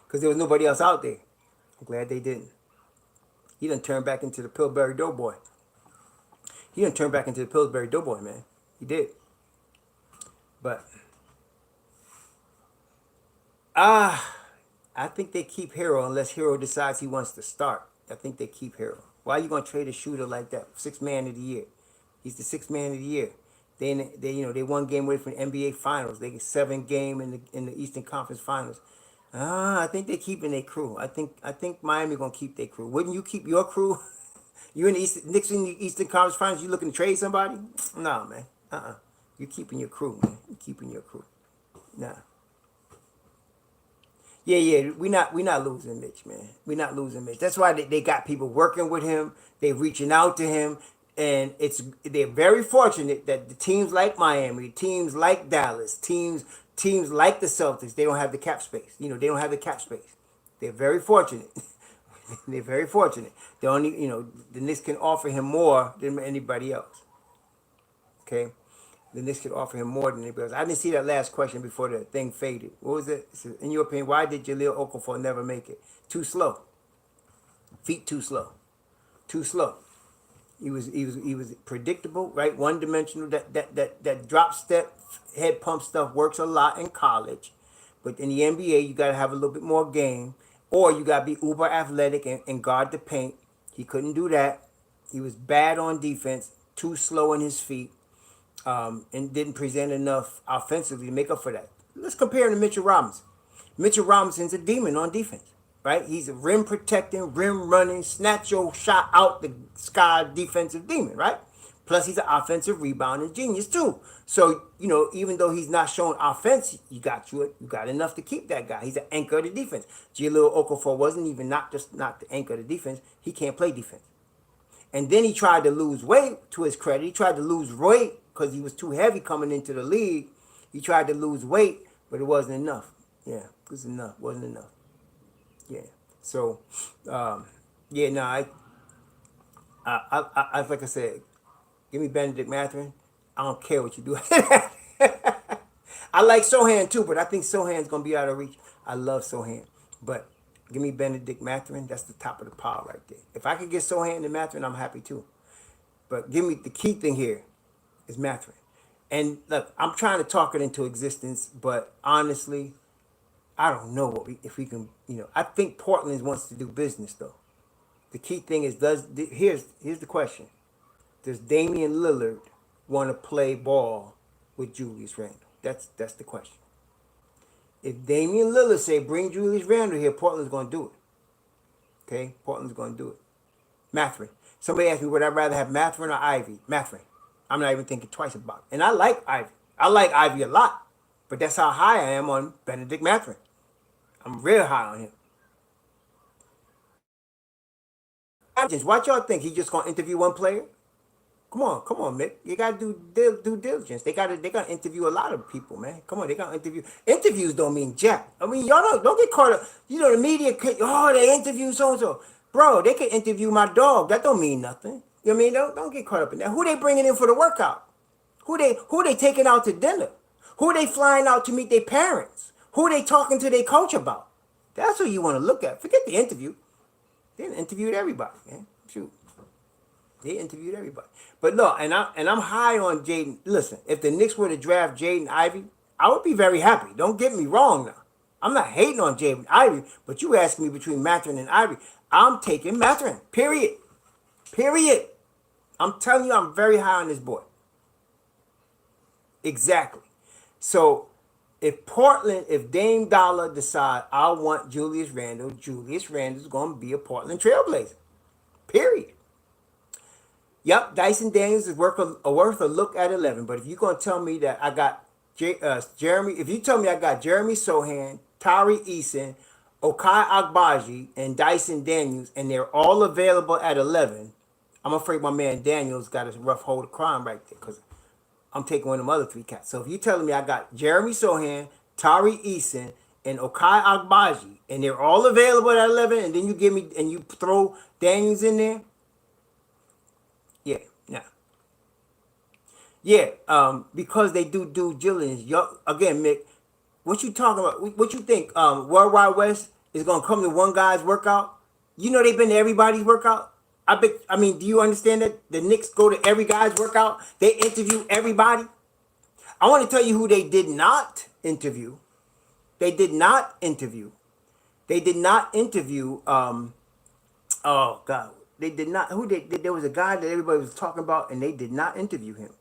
Because there was nobody else out there. I'm glad they didn't. He done turned back into the Pillsbury Doughboy. Man. He did. But, I think they keep Hero unless Hero decides he wants to start. I think they keep Hero. Why are you going to trade a shooter like that? Sixth man of the year. He's the sixth man of the year. They 1 game away from the NBA Finals. They get 7 game in the Eastern Conference Finals. I think they're keeping their crew. I think Miami gonna keep their crew. Wouldn't you keep your crew? You in the Knicks in the Eastern Conference Finals? You looking to trade somebody? Nah, man. You're keeping your crew, man. You're keeping your crew. Nah. Yeah. We not losing Mitch, man. We not losing Mitch. That's why they got people working with him. They reaching out to him, and they're very fortunate that the teams like Miami, teams like Dallas, teams like the Celtics, they don't have the cap space. They don't have the cap space. They're very fortunate. They're very fortunate. They only, the Knicks can offer him more than anybody else. Okay? The Knicks can offer him more than anybody else. I didn't see that last question before the thing faded. What was it? In your opinion, why did Jahlil Okafor never make it? Too slow. Feet too slow. Too slow. He was predictable, right? One dimensional. That drop step, head pump stuff works a lot in college, but in the NBA you gotta have a little bit more game, or you gotta be uber athletic and guard the paint. He couldn't do that. He was bad on defense, too slow in his feet, and didn't present enough offensively to make up for that. Let's compare him to Mitchell Robinson. Mitchell Robinson's a demon on defense. Right? He's a rim protecting, rim running, snatch your shot out the sky defensive demon, right? Plus, he's an offensive rebounding genius, too. So, even though he's not showing offense, you got enough to keep that guy. He's an anchor of the defense. Jahlil Okafor wasn't even not the anchor of the defense. He can't play defense. And then he tried to lose weight, to his credit. He tried to lose weight because he was too heavy coming into the league. He tried to lose weight, but it wasn't enough. Yeah, it was enough. Wasn't enough. Yeah. So, I like I said, give me Benedict Mathurin. I don't care what you do. I like Sohan too, but I think Sohan's gonna be out of reach. I love Sohan, but give me Benedict Mathurin. That's the top of the pile right there. If I could get Sohan and Mathurin, I'm happy too. But give me the key thing here is Mathurin. And look, I'm trying to talk it into existence, but honestly, I don't know if we can, I think Portland wants to do business though. The key thing is, here's the question. Does Damian Lillard want to play ball with Julius Randle? That's the question. If Damian Lillard say bring Julius Randle here, Portland's going to do it. Okay? Portland's going to do it. Mathurin. Somebody asked me, would I rather have Mathurin or Ivy? Mathurin. I'm not even thinking twice about it. And I like Ivy. I like Ivy a lot. But that's how high I am on Benedict Mathurin. I'm real high on him. What y'all think? He just gonna interview one player? Come on, Mick. You gotta do due diligence. They gotta interview a lot of people, man. Come on, they gotta interview. Interviews don't mean jack. I mean, y'all don't get caught up. You know, the media. Oh, they interview so and so, bro. They can interview my dog. That don't mean nothing. You know what I mean? Don't get caught up in that. Who they bringing in for the workout? Who they taking out to dinner? Who they flying out to meet their parents? Who they talking to their coach about? That's what you want to look at. Forget the interview. They interviewed everybody, man. Shoot. They interviewed everybody. But no, and I'm high on Jaden. Listen, if the Knicks were to draft Jaden Ivey, I would be very happy. Don't get me wrong now. I'm not hating on Jaden Ivey, but you asking me between Mathurin and Ivey. I'm taking Mathurin. Period. Period. I'm telling you, I'm very high on this boy. Exactly. So if Dame Dollar decide I want Julius Randle's going to be a Portland Trailblazer. Period. Yep, Dyson Daniels is worth a look at 11. But if you're going to tell me that I got Jeremy, if you tell me I got Jeremy Sohan, Tari Eason, Okai Agbaji, and Dyson Daniels, and they're all available at 11, I'm afraid my man Daniels got a rough hold of crime right there because I'm taking one of them other three cats. So if you're telling me I got Jeremy Sohan, Tari Eason, and Okai Agbaji, and they're all available at 11, and then you throw Daniels in there, yeah, nah. Yeah, because they do due diligence. Again, Mick, what you talking about? What you think? World Wide West is gonna come to one guy's workout? You know they've been to everybody's workout. I mean, do you understand that the Knicks go to every guy's workout? They interview everybody. I want to tell you who they did not interview. They did not interview. They did not interview. Oh God. They did not. There was a guy that everybody was talking about, and they did not interview him.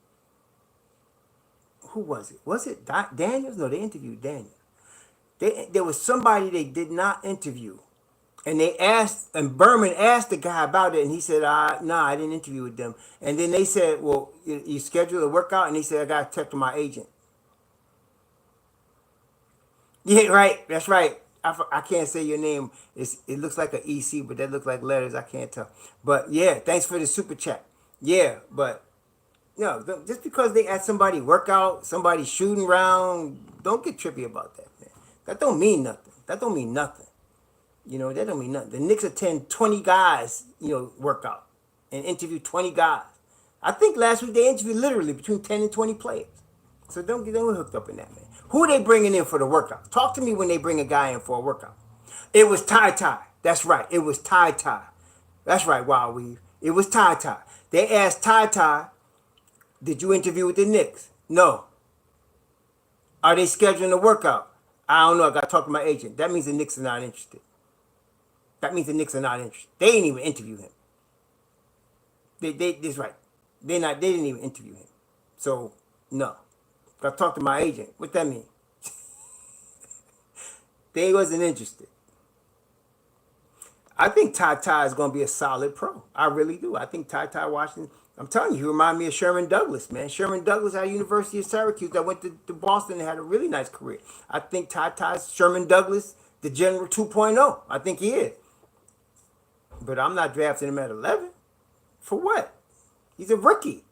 Who was it? Was it Daniels? No, they interviewed Daniels. There was somebody they did not interview, and Berman asked the guy about it, and he said, "No, I didn't interview with them." And then they said, "Well, you scheduled a workout," and he said, "I got to talk to my agent." Yeah, right. That's right. I can't say your name. It looks like an EC, but that looks like letters. I can't tell. But yeah, thanks for the super chat. Yeah, but no, just because they ask somebody workout, somebody shooting around, don't get trippy about that, man. That don't mean nothing. That don't mean nothing. You know, that don't mean nothing. The Knicks attend 20 guys, workout and interview 20 guys. I think last week they interviewed literally between 10 and 20 players. So don't get hooked up in that, man. Who are they bringing in for the workout? Talk to me when they bring a guy in for a workout. It was Ty. That's right. It was Ty. That's right, Wild Weave. It was Ty. They asked Ty, did you interview with the Knicks? No. Are they scheduling a workout? I don't know. I got to talk to my agent. That means the Knicks are not interested. They didn't even interview him. That's right. They didn't even interview him. So, no. I talked to my agent. What that mean? They wasn't interested. I think Ty is going to be a solid pro. I really do. I think Ty Washington, I'm telling you, he remind me of Sherman Douglas, man. Sherman Douglas at University of Syracuse that went to Boston and had a really nice career. I think Ty's Sherman Douglas, the General 2.0. I think he is. But I'm not drafting him at 11. For what? He's a rookie.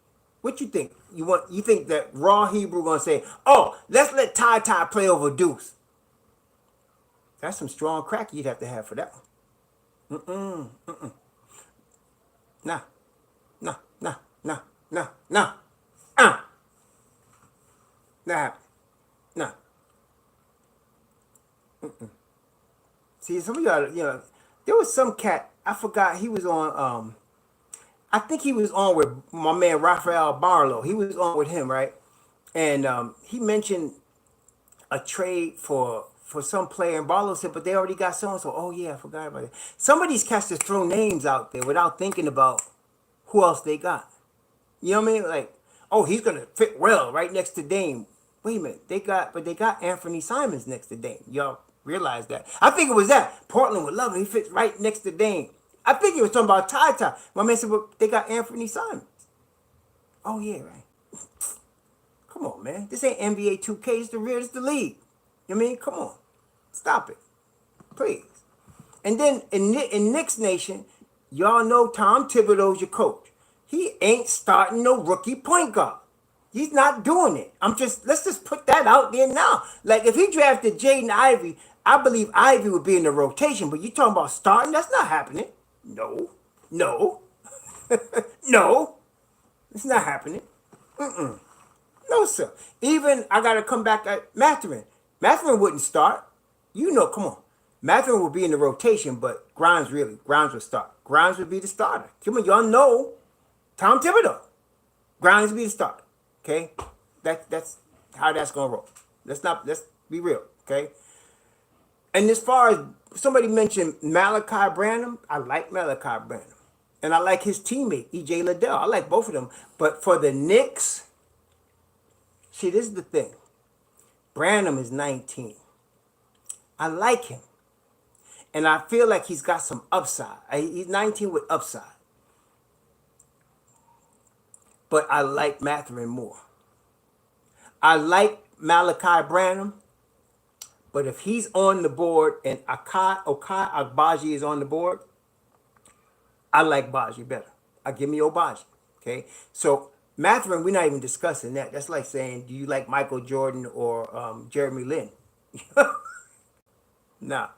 What you think? You think that Raw Hebrew gonna say, "Oh, let's let Ty play over Deuce"? That's some strong crack you'd have to have for that one. Nah. Nah. See, some of y'all, there was some cat, I forgot, he was on, I think he was on with my man Rafael Barlow. He was on with him, right? And he mentioned a trade for some player, and Barlow said, but they already got so-and-so. Oh, yeah, I forgot about it. Some of these cats just throw names out there without thinking about who else they got. You know what I mean? Like, oh, he's going to fit well right next to Dame. Wait a minute. They got Anthony Simons next to Dame. Y'all realize that. I think it was that. Portland would love him. He fits right next to Dame. I think he was talking about Ty. My man said, well, they got Anthony Simons. Oh, yeah, right. Come on, man. This ain't NBA 2K. It's the real. It's the league. You know what I mean? Come on. Stop it. Please. And then in Knicks Nation, y'all know Tom Thibodeau's your coach. He ain't starting no rookie point guard. He's not doing it. Let's just put that out there now. Like if he drafted Jaden Ivey, I believe Ivey would be in the rotation. But you talking about starting? That's not happening. No. No. No. It's not happening. No, sir. Even I got to come back at Mathurin. Mathurin wouldn't start. You know, come on. Mathurin would be in the rotation, but Grimes would start. Grimes would be the starter. Come on, y'all know Tom Thibodeau. Grimes would be the starter. Okay? That's how that's going to roll. Let's be real. Okay? And as far as somebody mentioned Malachi Branham, I like Malachi Branham. And I like his teammate, E.J. Liddell. I like both of them. But for the Knicks, see, this is the thing. Branham is 19. I like him. And I feel like he's got some upside. He's 19 with upside. But I like Mathurin more. I like Malachi Branham. But if he's on the board and Okai Agbaji is on the board, I like Baji better. Give me Obaji. Okay? So Mathurin, we're not even discussing that. That's like saying, do you like Michael Jordan or Jeremy Lin? Nah.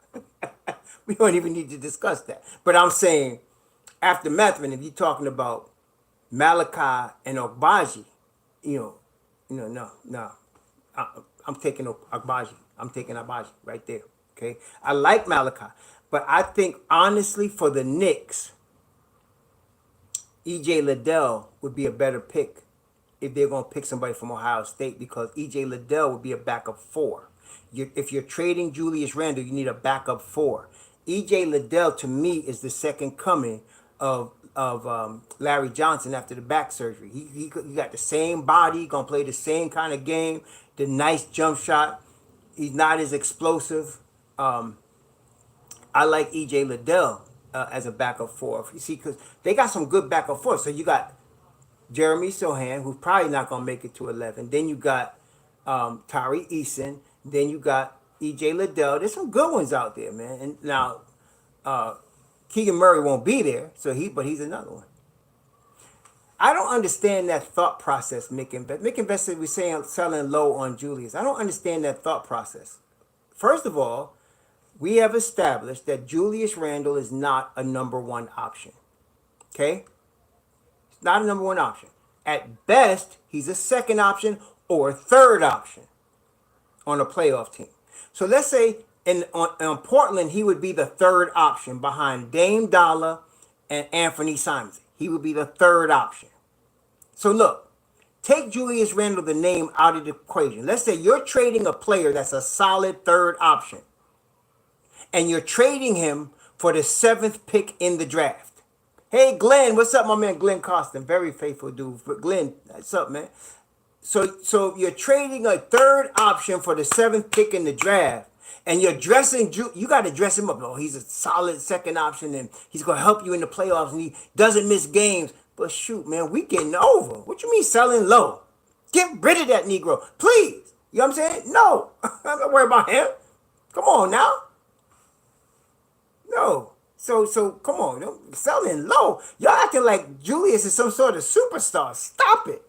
We don't even need to discuss that. But I'm saying, after Mathurin, if you're talking about Malachi and Ogbaji, no. I'm taking Agbaji. I'm taking Agbaji right there. Okay? I like Malachi. But I think, honestly, for the Knicks, E.J. Liddell would be a better pick if they're going to pick somebody from Ohio State, because E.J. Liddell would be a backup 4. If you're trading Julius Randle, you need a backup 4. E.J. Liddell, to me, is the second coming of Larry Johnson after the back surgery. He got the same body, going to play the same kind of game, the nice jump shot. He's not as explosive. I like E.J. Liddell as a backup 4. You see, because they got some good backup 4. So you got Jeremy Sohan, who's probably not going to make it to 11. Then you got Tari Eason. Then you got E.J. Liddell. There's some good ones out there, man. And now Keegan Murray won't be there, but he's another one. I don't understand that thought process, Mick Invest. Mick Invest said we're saying selling low on Julius. I don't understand that thought process. First of all, we have established that Julius Randle is not a number 1 option. Okay? It's not a number 1 option. At best, he's a second option or a third option on a playoff team. So let's say on Portland, he would be the third option behind Dame Dollar and Anthony Simons. He would be the third option. So look, take Julius Randle, the name, out of the equation. Let's say you're trading a player that's a solid third option, and you're trading him for the 7th pick in the draft. Hey, Glenn, what's up, my man Glenn Costin? Very faithful dude. But Glenn, what's up, man? So you're trading a third option for the 7th pick in the draft, and you're dressing, you got to dress him up. Oh, he's a solid second option, and he's going to help you in the playoffs, and he doesn't miss games. But shoot, man, we getting over. What you mean selling low? Get rid of that Negro, please. You know what I'm saying? No, I'm not worried about him. Come on now. No. So come on, selling low. Y'all acting like Julius is some sort of superstar. Stop it.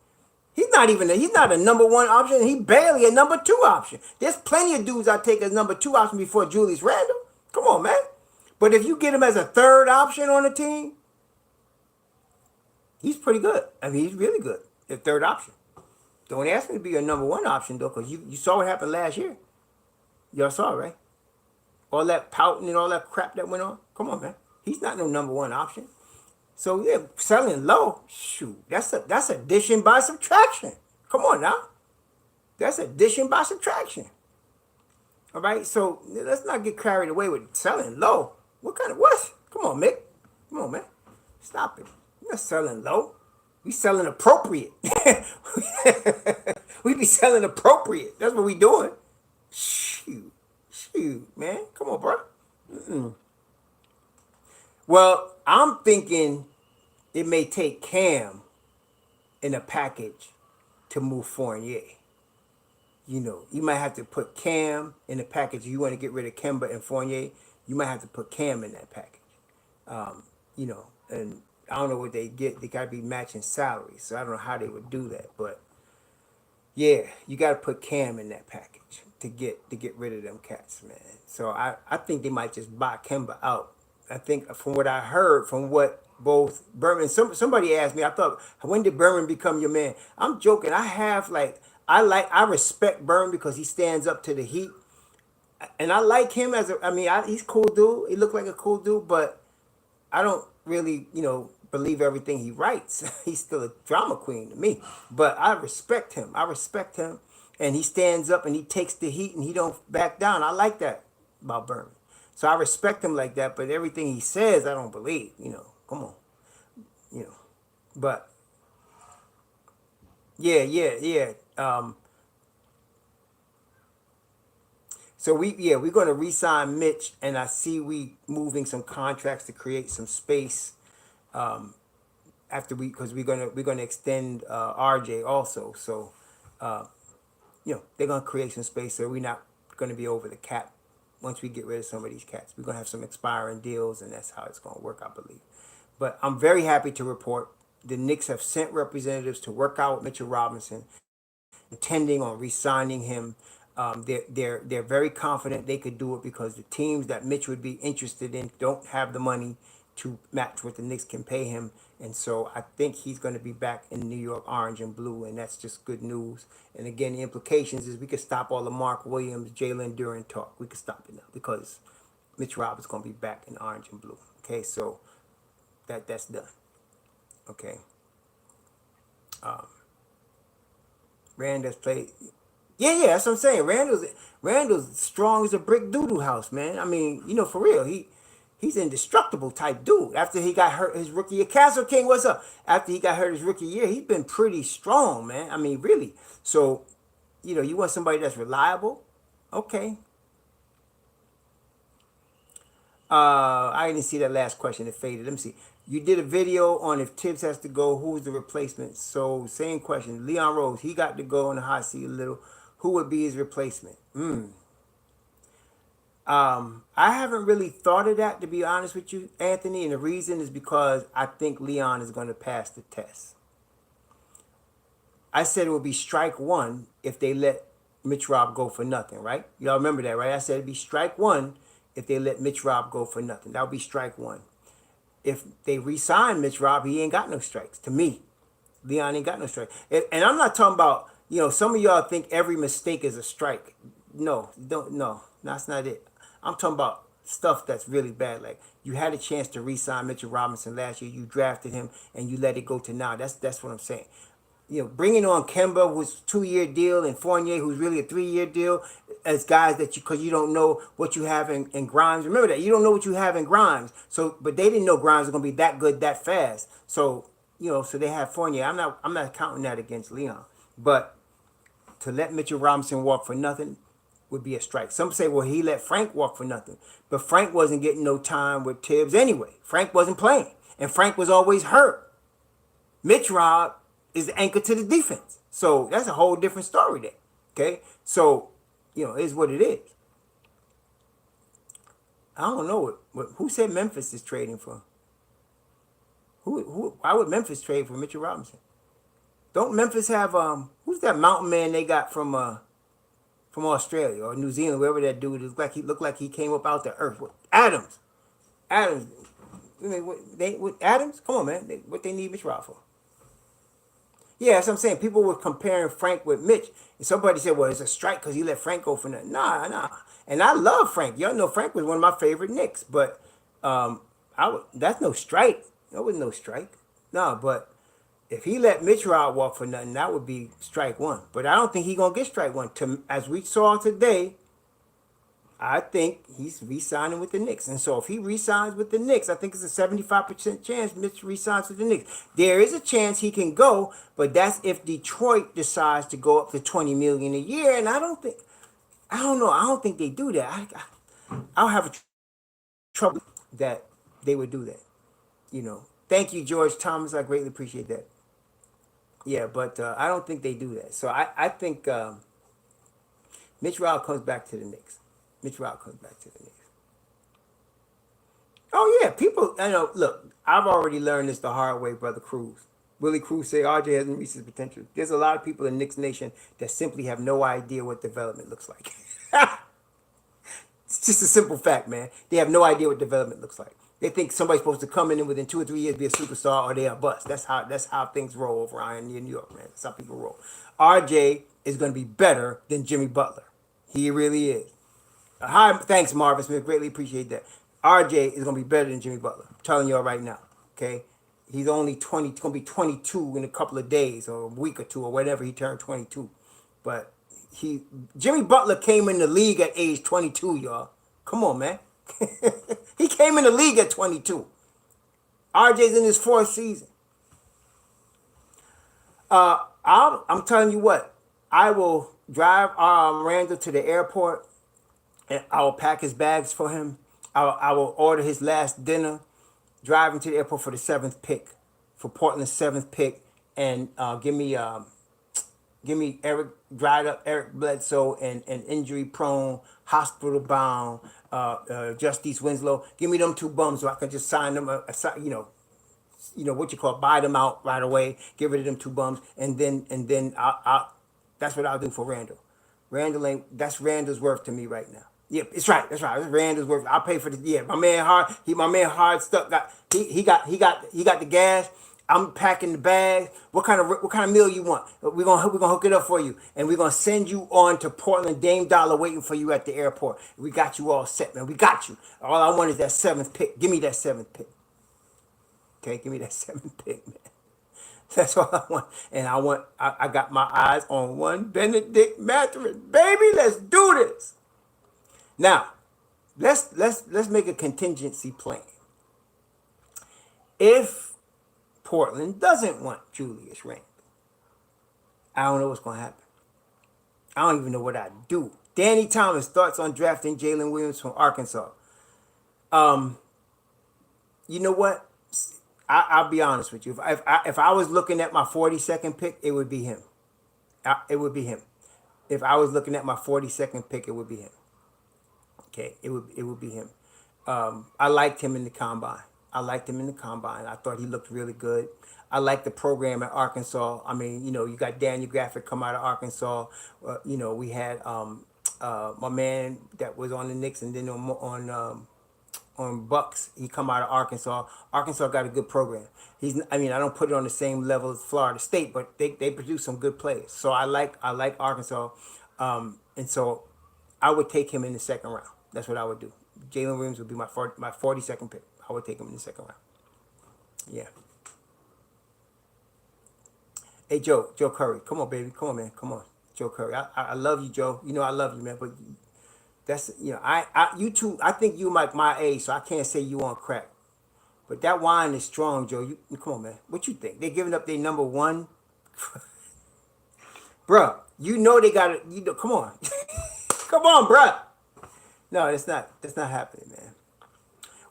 He's not a number 1 option. He barely a number 2 option. There's plenty of dudes I take as number 2 option before Julius Randle. Come on, man. But if you get him as a third option on the team, he's pretty good. I mean, he's really good. The third option. Don't ask me to be a number 1 option, though, because you saw what happened last year. Y'all saw, right? All that pouting and all that crap that went on. Come on, man. He's not no number 1 option. So, yeah, selling low, shoot, that's addition by subtraction. Come on now. That's addition by subtraction. All right? So, let's not get carried away with selling low. What? Come on, Mick. Come on, man. Stop it. We're not selling low. We selling appropriate. We be selling appropriate. That's what we doing. Shoot, man. Come on, bro. Well, I'm thinking it may take Cam in a package to move Fournier. You might have to put Cam in the package. If you want to get rid of Kemba and Fournier, you might have to put Cam in that package. And I don't know what they get. They got to be matching salaries, so I don't know how they would do that. But yeah, you got to put Cam in that package to get rid of them cats, man. So I think they might just buy Kemba out. I think from what I heard, from what both Berman, somebody asked me, I thought, when did Berman become your man? I'm joking. I respect Berman because he stands up to the heat, and I like him he's cool dude. He looked like a cool dude, but I don't really, believe everything he writes. He's still a drama queen to me. But I respect him. And he stands up and he takes the heat and he don't back down. I like that about Berman. So I respect him like that, but everything he says I don't believe, Come on. You know. But yeah. So we're gonna re-sign Mitch, and I see we moving some contracts to create some space after because we're gonna extend RJ also. So they're gonna create some space, so we're not gonna be over the cap once we get rid of some of these cats. We're gonna have some expiring deals, and that's how it's gonna work, I believe. But I'm very happy to report the Knicks have sent representatives to work out with Mitchell Robinson, intending on re-signing him. They're very confident they could do it because the teams that Mitch would be interested in don't have the money to match what the Knicks can pay him, and so I think he's going to be back in New York orange and blue, and that's just good news. And again, the implications is we could stop all the Mark Williams, Jalen Duran talk. We could stop it now because Mitch Roberts is going to be back in orange and blue. Okay, so that's done. Okay. Randall's played. Yeah, that's what I'm saying. Randall's strong as a brick doodoo house, man. I mean, for real, he's indestructible type dude. After he got hurt his rookie year, Castle King, what's up? After he got hurt his rookie year, he's been pretty strong, man. I mean, really. So, you want somebody that's reliable? Okay. I didn't see that last question. It faded. Let me see. You did a video on if Tibbs has to go, who's the replacement? So, same question. Leon Rose, he got to go in the hot seat a little. Who would be his replacement? I haven't really thought of that, to be honest with you, Anthony. And the reason is because I think Leon is going to pass the test. I said it would be strike one if they let Mitch Rob go for nothing, right? Y'all remember that, right? I said it'd be strike one if they let Mitch Rob go for nothing. That would be strike one. If they re-sign Mitch Rob, he ain't got no strikes. To me, Leon ain't got no strike. And I'm not talking about, some of y'all think every mistake is a strike. No, that's not it. I'm talking about stuff that's really bad. Like, you had a chance to re-sign Mitchell Robinson last year. You drafted him and you let it go to now. That's what I'm saying. Bringing on Kemba, who's a 2-year deal, and Fournier, who's really a 3-year deal, as guys that because you don't know what you have in Grimes. Remember that you don't know what you have in Grimes. So, but they didn't know Grimes was gonna be that good that fast. So, so they have Fournier. I'm not counting that against Leon, but to let Mitchell Robinson walk for nothing would be a strike. Some say, well, he let Frank walk for nothing, but Frank wasn't getting no time with Tibbs anyway. Frank wasn't playing, and Frank was always hurt. Mitch Rob is the anchor to the defense. So that's a whole different story there. Okay? So, it is what it is. I don't know who said Memphis is trading for. Why would Memphis trade for Mitchell Robinson? Don't Memphis have who's that mountain man they got from Australia or New Zealand, wherever that dude is? Looked like he came up out the earth. Adams. Adams. Adams? Come on, man. What they need Mitch Rob for? Yeah, that's what I'm saying. People were comparing Frank with Mitch. And somebody said, well, it's a strike because he let Frank go for nothing. Nah. And I love Frank. Y'all know Frank was one of my favorite Knicks. But that's no strike. That was no strike. No, but if he let Mitch Rob walk for nothing, that would be strike one. But I don't think he's going to get strike one. As we saw today, I think he's re-signing with the Knicks. And so if he re-signs with the Knicks, I think it's a 75% chance Mitch re-signs with the Knicks. There is a chance he can go, but that's if Detroit decides to go up to $20 million a year. And I don't know. I don't think they do that. I'll have trouble that they would do that. Thank you, George Thomas. I greatly appreciate that. Yeah, but I don't think they do that. So I think Mitch Rob comes back to the Knicks. Mitch Rob comes back to the Knicks. Oh yeah, people. I know. Look, I've already learned this the hard way, brother Cruz. Willie Cruz say RJ hasn't reached his potential. There's a lot of people in Knicks Nation that simply have no idea what development looks like. It's just a simple fact, man. They have no idea what development looks like. They think somebody's supposed to come in and within 2 or 3 years be a superstar or they are bust. That's how things roll over in New York, man. That's how people roll. RJ is going to be better than Jimmy Butler. He really is. Hi, thanks, Marvin Smith. Greatly appreciate that. RJ is going to be better than Jimmy Butler. I'm telling y'all right now. Okay? He's only 20, going to be 22 in a couple of days or a week or two or whatever he turned 22. But Jimmy Butler came in the league at age 22, y'all. Come on, man. He came in the league at 22. RJ's in his 4th season. I'm telling you what. I will drive Randall to the airport, and I will pack his bags for him. I will order his last dinner, drive him to the airport for the 7th pick, for Portland's 7th pick, and give me dried up Eric Bledsoe and injury prone, hospital bound, Justice Winslow. Give me them 2 bums so I can just sign them, buy them out right away. Get rid of them 2 bums, and then I that's what I'll do for Randall. That's Randall's worth to me right now. Yeah, it's right. That's right. It's Randall's worth. I'll pay for the. Yeah, my man Hard stuck. He got the gas. I'm packing the bag. What kind of meal you want? We're gonna hook it up for you, and we're gonna send you on to Portland. Dame Dollar waiting for you at the airport. We got you all set, man. We got you. All I want is that 7th pick. Give me that 7th pick. Okay, give me that 7th pick, man. That's all I want. And I got my eyes on one Benedict Mathurin. Baby, let's do this. Now, let's make a contingency plan. If Portland doesn't want Julius Randle, I don't know what's going to happen. I don't even know what I'd do. Danny Thomas thoughts on drafting Jalen Williams from Arkansas. You know what? I'll be honest with you. If I was looking at my 42nd pick, it would be him. It would be him. If I was looking at my 42nd pick, it would be him. Okay, it would be him. I liked him in the combine. I thought he looked really good. I like the program at Arkansas. I mean, you got Daniel Graphic come out of Arkansas. We had my man that was on the Knicks and then on Bucks. He come out of Arkansas. Arkansas got a good program. I don't put it on the same level as Florida State, but they produce some good players. So I like Arkansas, and so I would take him in the 2nd round. That's what I would do. Jalen Williams would be my 42nd pick. I would take him in the 2nd round. Yeah. Hey, Joe Curry. Come on, baby. Come on, man. Come on. Joe Curry. I love you, Joe. I love you, man. But that's, you two, I think you like my age, so I can't say you on crack. But that wine is strong, Joe. Come on, man. What you think? They giving up their number 1? Bruh, they got it. Come on. Come on, bruh. No, that's not happening, man.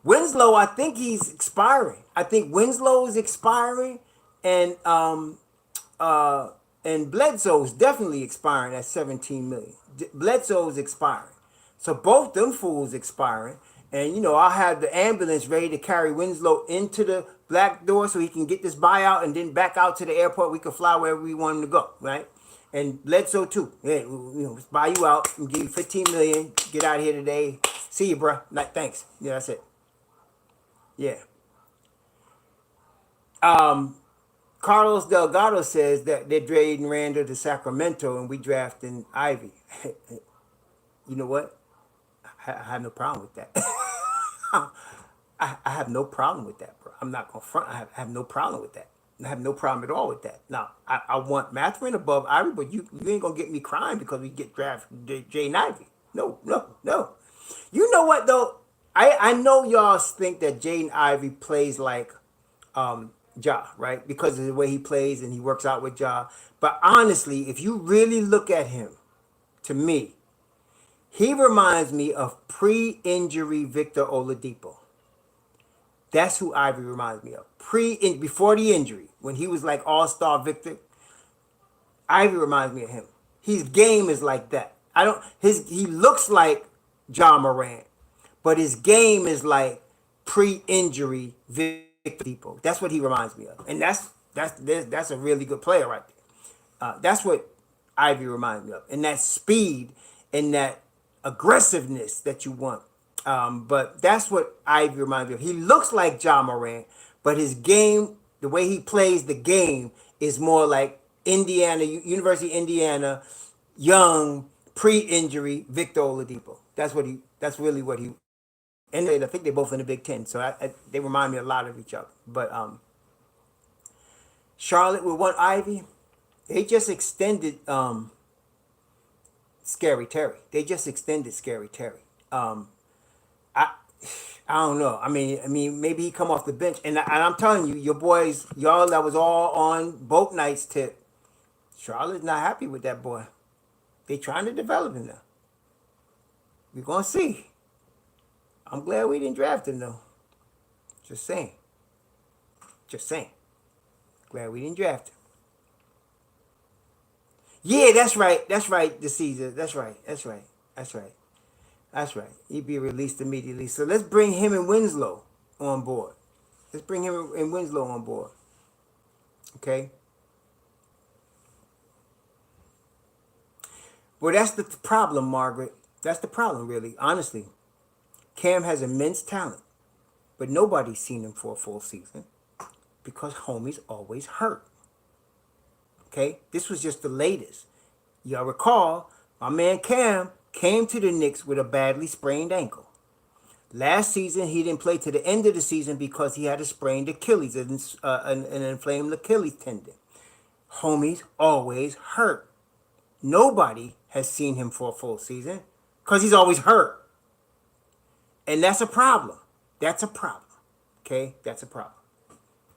Winslow, I think he's expiring. I think Winslow is expiring, and Bledsoe is definitely expiring at $17 million. Bledsoe is expiring, so both them fools expiring. And I'll have the ambulance ready to carry Winslow into the black door so he can get this buyout and then back out to the airport. We can fly wherever we want him to go, right? And Bledsoe too. Yeah, buy you out and give you $15 million. Get out of here today. See you, bro. Thanks. Yeah, that's it. Yeah. Carlos Delgado says that they're trading Randall to Sacramento and we drafting Ivy. You know what? I have no problem with that. I have no problem with that, bro. I'm not going to front. I have no problem with that. I have no problem at all with that. Now, I want Mathurin above Ivy, but you ain't going to get me crying because we get drafted Jaden Ivey. No. You know what, though? I know y'all think that Jaden Ivey plays like Ja, right? Because of the way he plays and he works out with Ja. But honestly, if you really look at him, to me, he reminds me of pre-injury Victor Oladipo. That's who Ivy reminds me of. Before the injury, when he was like all-star Victor, Ivy reminds me of him. His game is like that. I don't. He looks like John Morant, but his game is like pre-injury Victor Depot. That's what he reminds me of, and that's a really good player right there. That's what Ivy reminds me of, and that speed and that aggressiveness that you want. But that's what Ivy reminds me of. He looks like John Morant, but his game, the way he plays the game, is more like Indiana, University of Indiana, young, pre-injury Victor Oladipo. That's what he. That's really what he. And I think they're both in the Big Ten, so they remind me a lot of each other. But Charlotte with one Ivy, they just extended Scary Terry. They just extended Scary Terry. I I don't know. I mean, maybe he come off the bench, and I'm telling you, your boys, y'all that was all on boat nights tip. Charlotte's not happy with that boy. They trying to develop him now. We're gonna see. I'm glad we didn't draft him though. Just saying. Just saying. Glad we didn't draft him. Yeah, that's right. That's right, the Caesar. That's right. That's right. That's right. That's right. He'd be released immediately. So let's bring him and Winslow on board. Let's bring him and Winslow on board. Okay? Well, that's the problem, Margaret. That's the problem, really. Honestly. Cam has immense talent, but nobody's seen him for a full season because homie's always hurt. Okay? This was just the latest. Y'all recall, my man Cam came to the Knicks with a badly sprained ankle. Last season, he didn't play to the end of the season because he had a sprained Achilles, an inflamed Achilles tendon. Homie's always hurt. Nobody has seen him for a full season because he's always hurt. And that's a problem. That's a problem. Okay? That's a problem.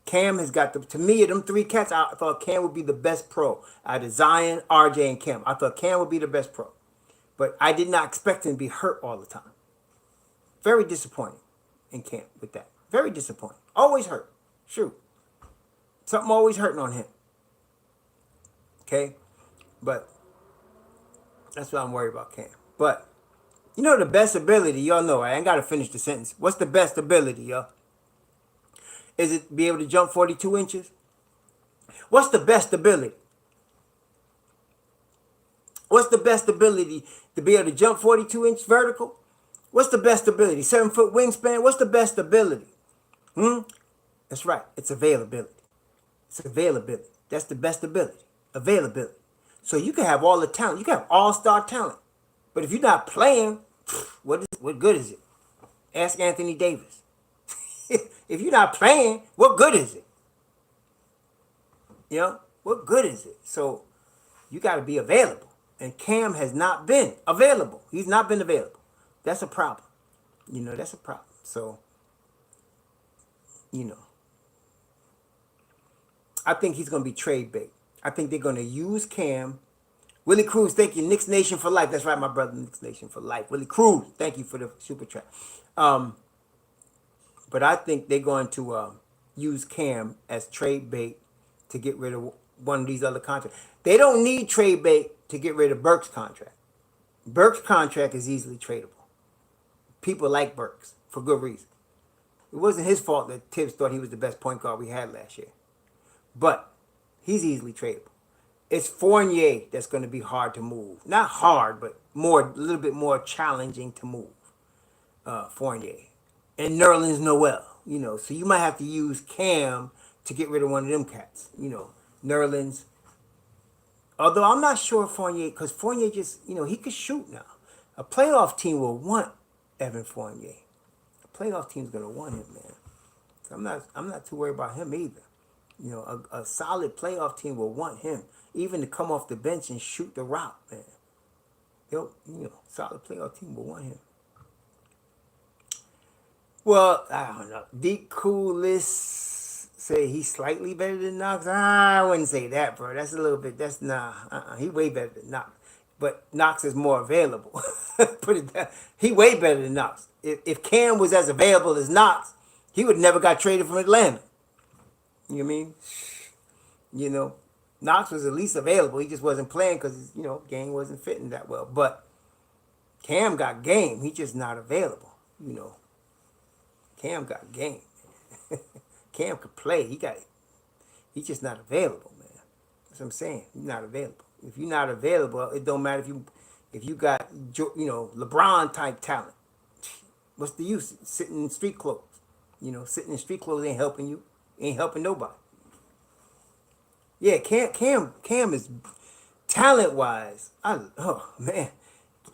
Cam has got to me, of them three cats, I thought Cam would be the best pro out of Zion, RJ, and Cam. I thought Cam would be the best pro. But I did not expect him to be hurt all the time. Very disappointing in Cam with that. Very disappointing. Always hurt. Shoot. Something always hurting on him. Okay? But that's what I'm worried about, Cam. But, you know the best ability, y'all know, I ain't got to finish the sentence. What's the best ability, y'all? Is it be able to jump 42 inches? What's the best ability? What's the best ability to be able to jump 42-inch vertical? What's the best ability? 7-foot wingspan? What's the best ability? That's right. It's availability. It's availability. That's the best ability. Availability. So you can have all the talent. You can have all-star talent. But if you're not playing, what good is it? Ask Anthony Davis. If you're not playing, what good is it? You know, what good is it? So you got to be available. And Cam has not been available. He's not been available. That's a problem. You know, that's a problem. So, you know, I think he's going to be trade bait. I think they're going to use Cam. Willie Cruz, thank you. Knicks Nation for life. That's right, my brother. Knicks Nation for life. Willie Cruz, thank you for the super chat. But I think they're going to use Cam as trade bait to get rid of one of these other contracts. They don't need trade bait to get rid of Burks' contract. Burks' contract is easily tradable. People like Burks for good reason. It wasn't his fault that Tibbs thought he was the best point guard we had last year. But he's easily tradable. It's Fournier that's going to be hard to move. Not hard, but a little bit more challenging to move. Fournier. And Nerlens Noel, you know. So you might have to use Cam to get rid of one of them cats. You know, Nerlens. Although I'm not sure Fournier, because Fournier just, you know, he could shoot now. A playoff team will want Evan Fournier. A playoff team's going to want him, man. So I'm not too worried about him either. You know, a solid playoff team will want him, even to come off the bench and shoot the rock, man. Solid playoff team will want him. Well, I don't know. Deep Coolest say he's slightly better than Knox. I wouldn't say that, bro. That's a little bit. That's he way better than Knox. But Knox is more available. Put it down. He way better than Knox. If Cam was as available as Knox, he would never got traded from Atlanta. You know what I mean? You know, Knox was at least available. He just wasn't playing because game wasn't fitting that well. But Cam got game. He just not available. Cam got game. Cam could play. He's just not available, man. That's what I'm saying. He's not available. If you're not available, it don't matter if you got LeBron type talent. What's the use? Sitting in street clothes. Sitting in street clothes ain't helping you. Ain't helping nobody. Yeah, Cam is talent wise. Oh man,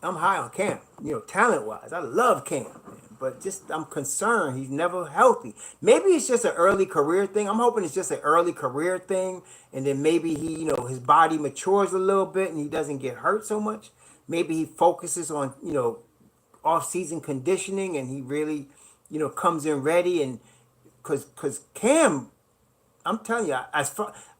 I'm high on Cam. Talent wise, I love Cam. But just I'm concerned he's never healthy. Maybe it's just an early career thing. I'm hoping it's just an early career thing, and then maybe he, his body matures a little bit and he doesn't get hurt so much. Maybe he focuses on, off-season conditioning and he really, comes in ready. And because Cam, I'm telling you,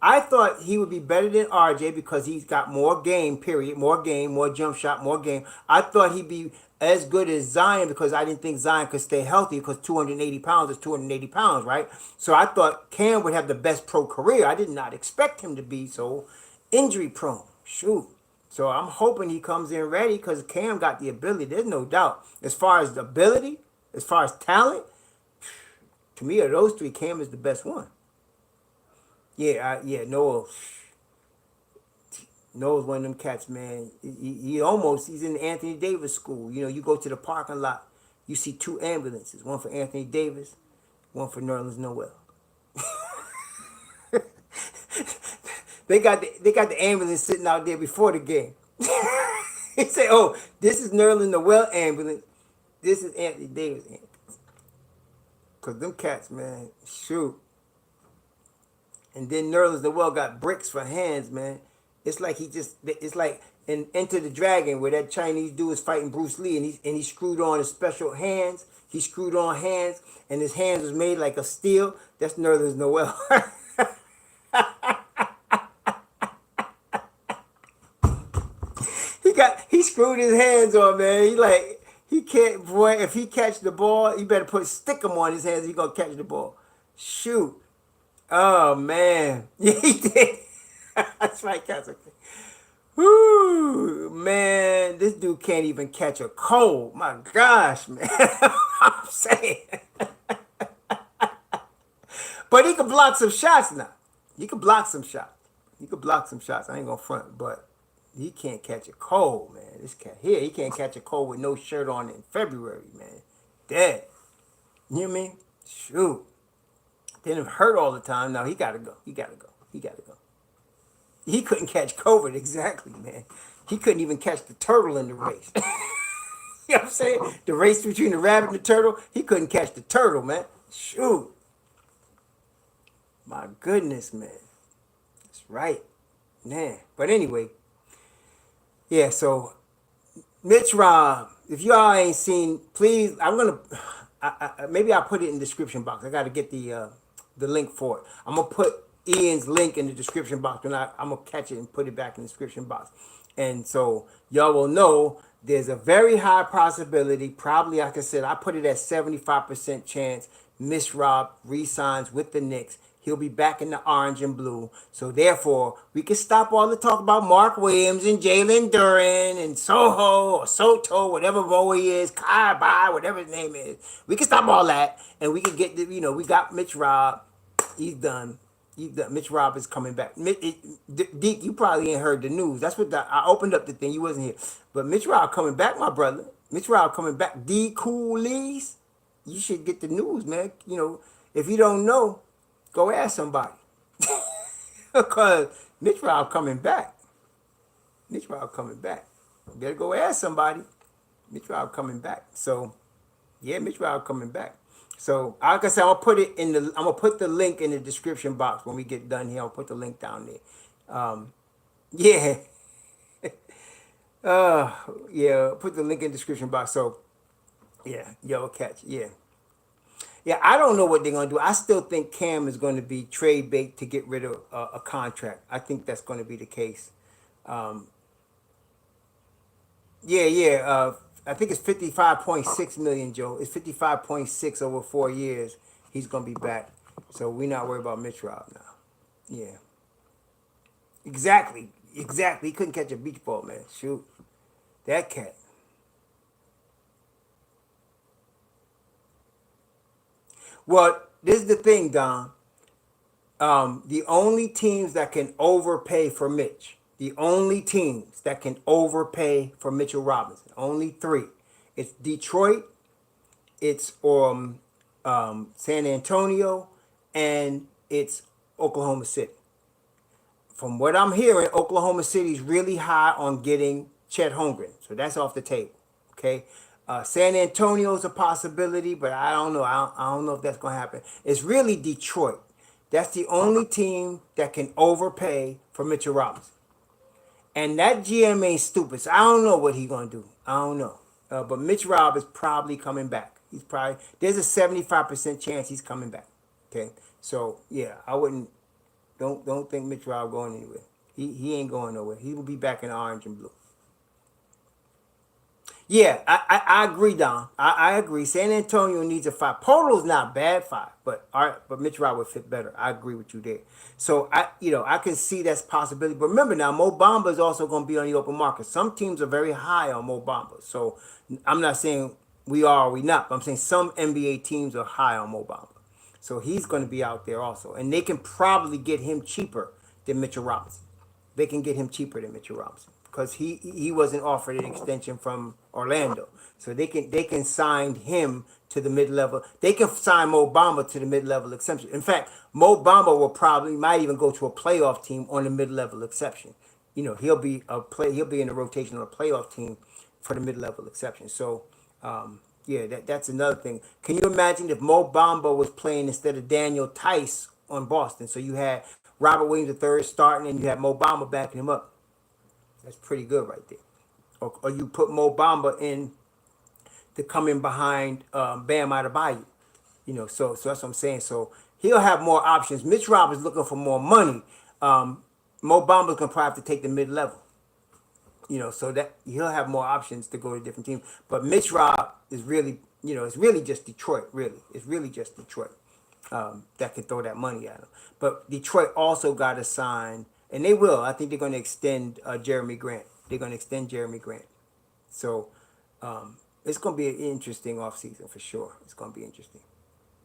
I thought he would be better than RJ because he's got more game, period. More game, more jump shot, more game. I thought he'd be as good as Zion because I didn't think Zion could stay healthy because 280 pounds is 280 pounds, right? So I thought Cam would have the best pro career. I did not expect him to be so injury prone. Shoot. So I'm hoping he comes in ready because Cam got the ability. There's no doubt. As far as the ability, as far as talent, to me, of those three, Cam is the best one. Noah's one of them cats, man. He's in the Anthony Davis school. You go to the parking lot, you see 2 ambulances, one for Anthony Davis, one for Nerlens Noel. They got the ambulance sitting out there before the game. They say, "Oh, this is Nerlens Noel ambulance. This is Anthony Davis ambulance." Cause them cats, man, shoot. And then Nerlens Noel got bricks for hands, man. It's like in Enter the Dragon where that Chinese dude is fighting Bruce Lee and he screwed on his special hands. He screwed on hands and his hands was made like a steel. That's Nerlens Noel. He screwed his hands on, man. He can't, boy, if he catch the ball, you better put stick him on his hands, he gonna catch the ball. Shoot. Oh man. Yeah, he did. That's right, Castle. Woo, man, this dude can't even catch a cold. My gosh, man. I'm saying. But he can block some shots now. He can block some shots. I ain't gonna front, but he can't catch a cold, man. This cat here, he can't catch a cold with no shirt on in February, man. Dead. You know what I mean? Shoot. Didn't hurt all the time. Now he gotta go. He couldn't catch COVID, exactly, man. He couldn't even catch the turtle in the race. You know what I'm saying? The race between the rabbit and the turtle, he couldn't catch the turtle, man. Shoot. My goodness, man. That's right. Man. But anyway, yeah, so MitchRob, if y'all ain't seen, please, maybe I'll put it in the description box. I got to get the link for it. I'm going to put Ian's link in the description box, and I'm going to catch it and put it back in the description box. And so y'all will know there's a very high possibility, probably, like I said, I put it at 75% chance MitchRob re-signs with the Knicks. He'll be back in the orange and blue. So therefore, we can stop all the talk about Mark Williams and Jalen Duren and Soho or Soto, whatever role he is, Kai Bai, whatever his name is. We can stop all that and we can get we got MitchRob. He's done. MitchRob is coming back. Deke, you probably ain't heard the news. That's what I opened up the thing. You wasn't here. But MitchRob coming back, my brother. MitchRob coming back. D Coolies. You should get the news, man. If you don't know, go ask somebody. Because MitchRob coming back. You better go ask somebody. MitchRob coming back. So, yeah, MitchRob coming back. So, like I said, I'm gonna put the link in the description box when we get done here. I'll put the link down there. Yeah. Put the link in the description box. So, yeah, y'all catch. Yeah. Yeah, I don't know what they're going to do. I still think Cam is going to be trade bait to get rid of a contract. I think that's going to be the case. I think it's 55.6 million, Joe. It's 55.6 over 4 years. He's going to be back. So we're not worried about MitchRob now. Yeah. Exactly. Exactly. He couldn't catch a beach ball, man. Shoot. That cat. Well, this is the thing, Don. The only teams that can overpay for Mitch, the only teams that can overpay for Mitchell Robinson, only three. It's Detroit, it's San Antonio, and it's Oklahoma City. From what I'm hearing, Oklahoma City's really high on getting Chet Holmgren, so that's off the table. Okay, San Antonio's a possibility, but I don't know. I don't know if that's going to happen. It's really Detroit. That's the only team that can overpay for Mitchell Robinson, and that GM ain't stupid. So I don't know what he's going to do. I don't know. But Mitch Rob is probably coming back. He's probably there's a 75% chance he's coming back. Okay, so yeah, I wouldn't. Don't think Mitch Rob going anywhere. He ain't going nowhere. He will be back in orange and blue. Yeah, I agree, Don. I agree. San Antonio needs a five. Polo's not bad five, but all right, but Mitch Rob would fit better. I agree with you there. So I can see that's a possibility. But remember now, Mo Bamba is also going to be on the open market. Some teams are very high on Mo Bamba. So I'm not saying we are or we not. But I'm saying some NBA teams are high on Mo Bamba. So he's going to be out there also, and they can probably get him cheaper than Mitchell Robinson. They can get him cheaper than Mitchell Robinson because he wasn't offered an extension from Orlando, so they can sign him to the mid level. They can sign Mo Bamba to the mid level exception. In fact, Mo Bamba will probably might even go to a playoff team on the mid level exception. He'll be He'll be in the rotation on a playoff team for the mid level exception. So. Yeah, that's another thing. Can you imagine if Mo Bamba was playing instead of Daniel Tice on Boston? So you had Robert Williams III starting, and you had Mo Bamba backing him up. That's pretty good right there. Or you put Mo Bamba in to come in behind Bam Adebayo. So that's what I'm saying. So he'll have more options. Mitch Rob is looking for more money. Mo Bamba's gonna probably have to take the mid level. So that he'll have more options to go to different teams. But Mitch Rob is really, it's really just Detroit. Really, it's really just Detroit that can throw that money at him. But Detroit also got to sign, and they will. I think they're going to extend Jeremy Grant. They're going to extend Jeremy Grant. So it's going to be an interesting offseason for sure. It's going to be interesting.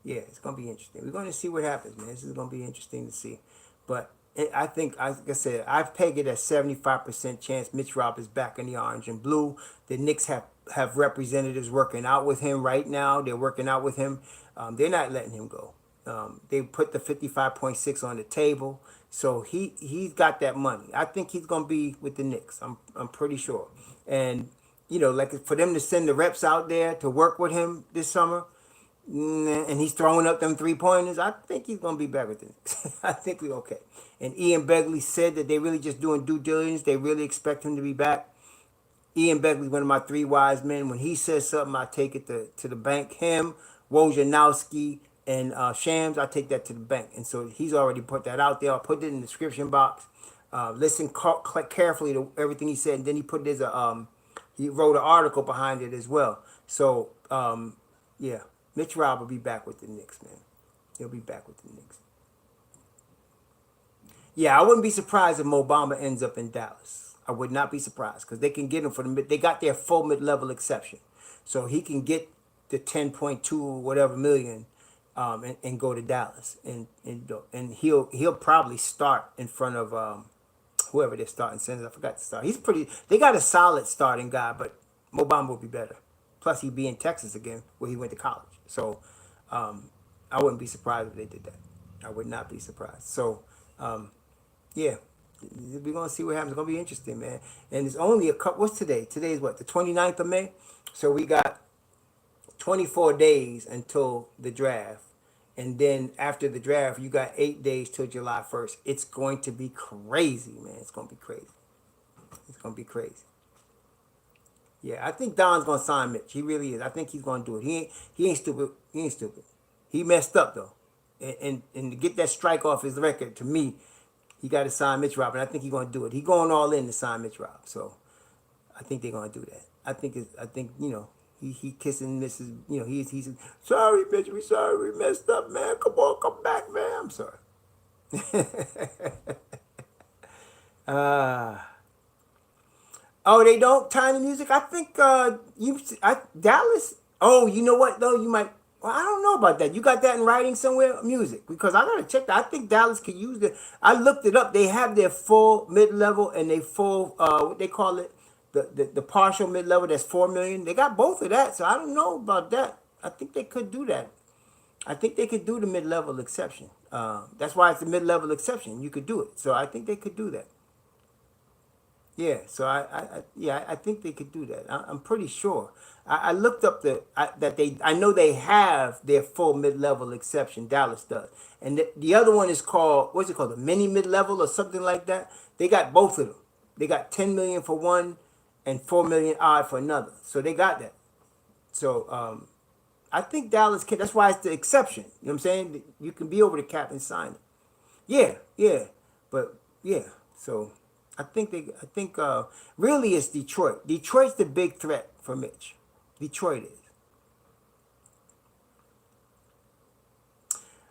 Yeah, it's going to be interesting. We're going to see what happens, man. This is going to be interesting to see. But I think, like I said, I've pegged it at 75% chance Mitch Rob is back in the orange and blue. The Knicks have representatives working out with him right now. They're working out with him. They're not letting him go. They put the 55.6 on the table. So he's got that money. I think he's going to be with the Knicks. I'm pretty sure. And, like for them to send the reps out there to work with him this summer, and he's throwing up them 3-pointers, I think he's going to be back with it. I think we're okay. And Ian Begley said that they really just doing due diligence. They really expect him to be back. Ian Begley's one of my three wise men. When he says something, I take it to the bank. Him, Wojnarowski, and Shams, I take that to the bank. And so he's already put that out there. I'll put it in the description box. Listen carefully to everything he said. And then he put it as he wrote an article behind it as well. So, yeah. Mitch Rob will be back with the Knicks, man. He'll be back with the Knicks. Yeah, I wouldn't be surprised if Mo Bamba ends up in Dallas. I would not be surprised because they can get him for the mid. They got their full mid-level exception, so he can get the 10.2 or whatever million, and go to Dallas, and he'll probably start in front of whoever they're starting center. I forgot to start. He's pretty. They got a solid starting guy, but Mo Bamba will be better. Plus, he'd be in Texas again, where he went to college. So, I wouldn't be surprised if they did that. I would not be surprised. So, yeah, we're going to see what happens. It's going to be interesting, man. And it's only a couple. What's today? Today is what? The 29th of May? So, we got 24 days until the draft. And then after the draft, you got 8 days till July 1st. It's going to be crazy, man. It's going to be crazy. It's going to be crazy. Yeah, I think Don's gonna sign Mitch. He really is. I think he's gonna do it. He ain't stupid. He ain't stupid. He messed up though, and to get that strike off his record, to me, he got to sign Mitch Rob, and I think he's gonna do it. He's going all in to sign Mitch Rob. So I think they're gonna do that. I think he kissing Mrs. He's sorry, Mitch. We sorry. We messed up, man. Come on, come back, man. I'm sorry. Uh, oh, they don't time the music. I think Dallas. Oh, you know what though? You might. Well, I don't know about that. You got that in writing somewhere? Music, because I gotta check that. I think Dallas could use it. I looked it up. They have their full mid level and they full what they call it, the partial mid level. That's 4 million. They got both of that. So I don't know about that. I think they could do that. I think they could do the mid level exception. That's why it's the mid level exception. You could do it. So I think they could do that. Yeah, so I think they could do that. I'm pretty sure. I looked up that they. I know they have their full mid level exception. Dallas does, and the other one is called, what's it called? The mini mid level or something like that. They got both of them. They got 10 million for one, and 4 million odd for another. So they got that. So I think Dallas can. That's why it's the exception. You know what I'm saying? You can be over the cap and sign it. Yeah, yeah, but yeah. So I think really it's Detroit. Detroit's the big threat for Mitch. Detroit is.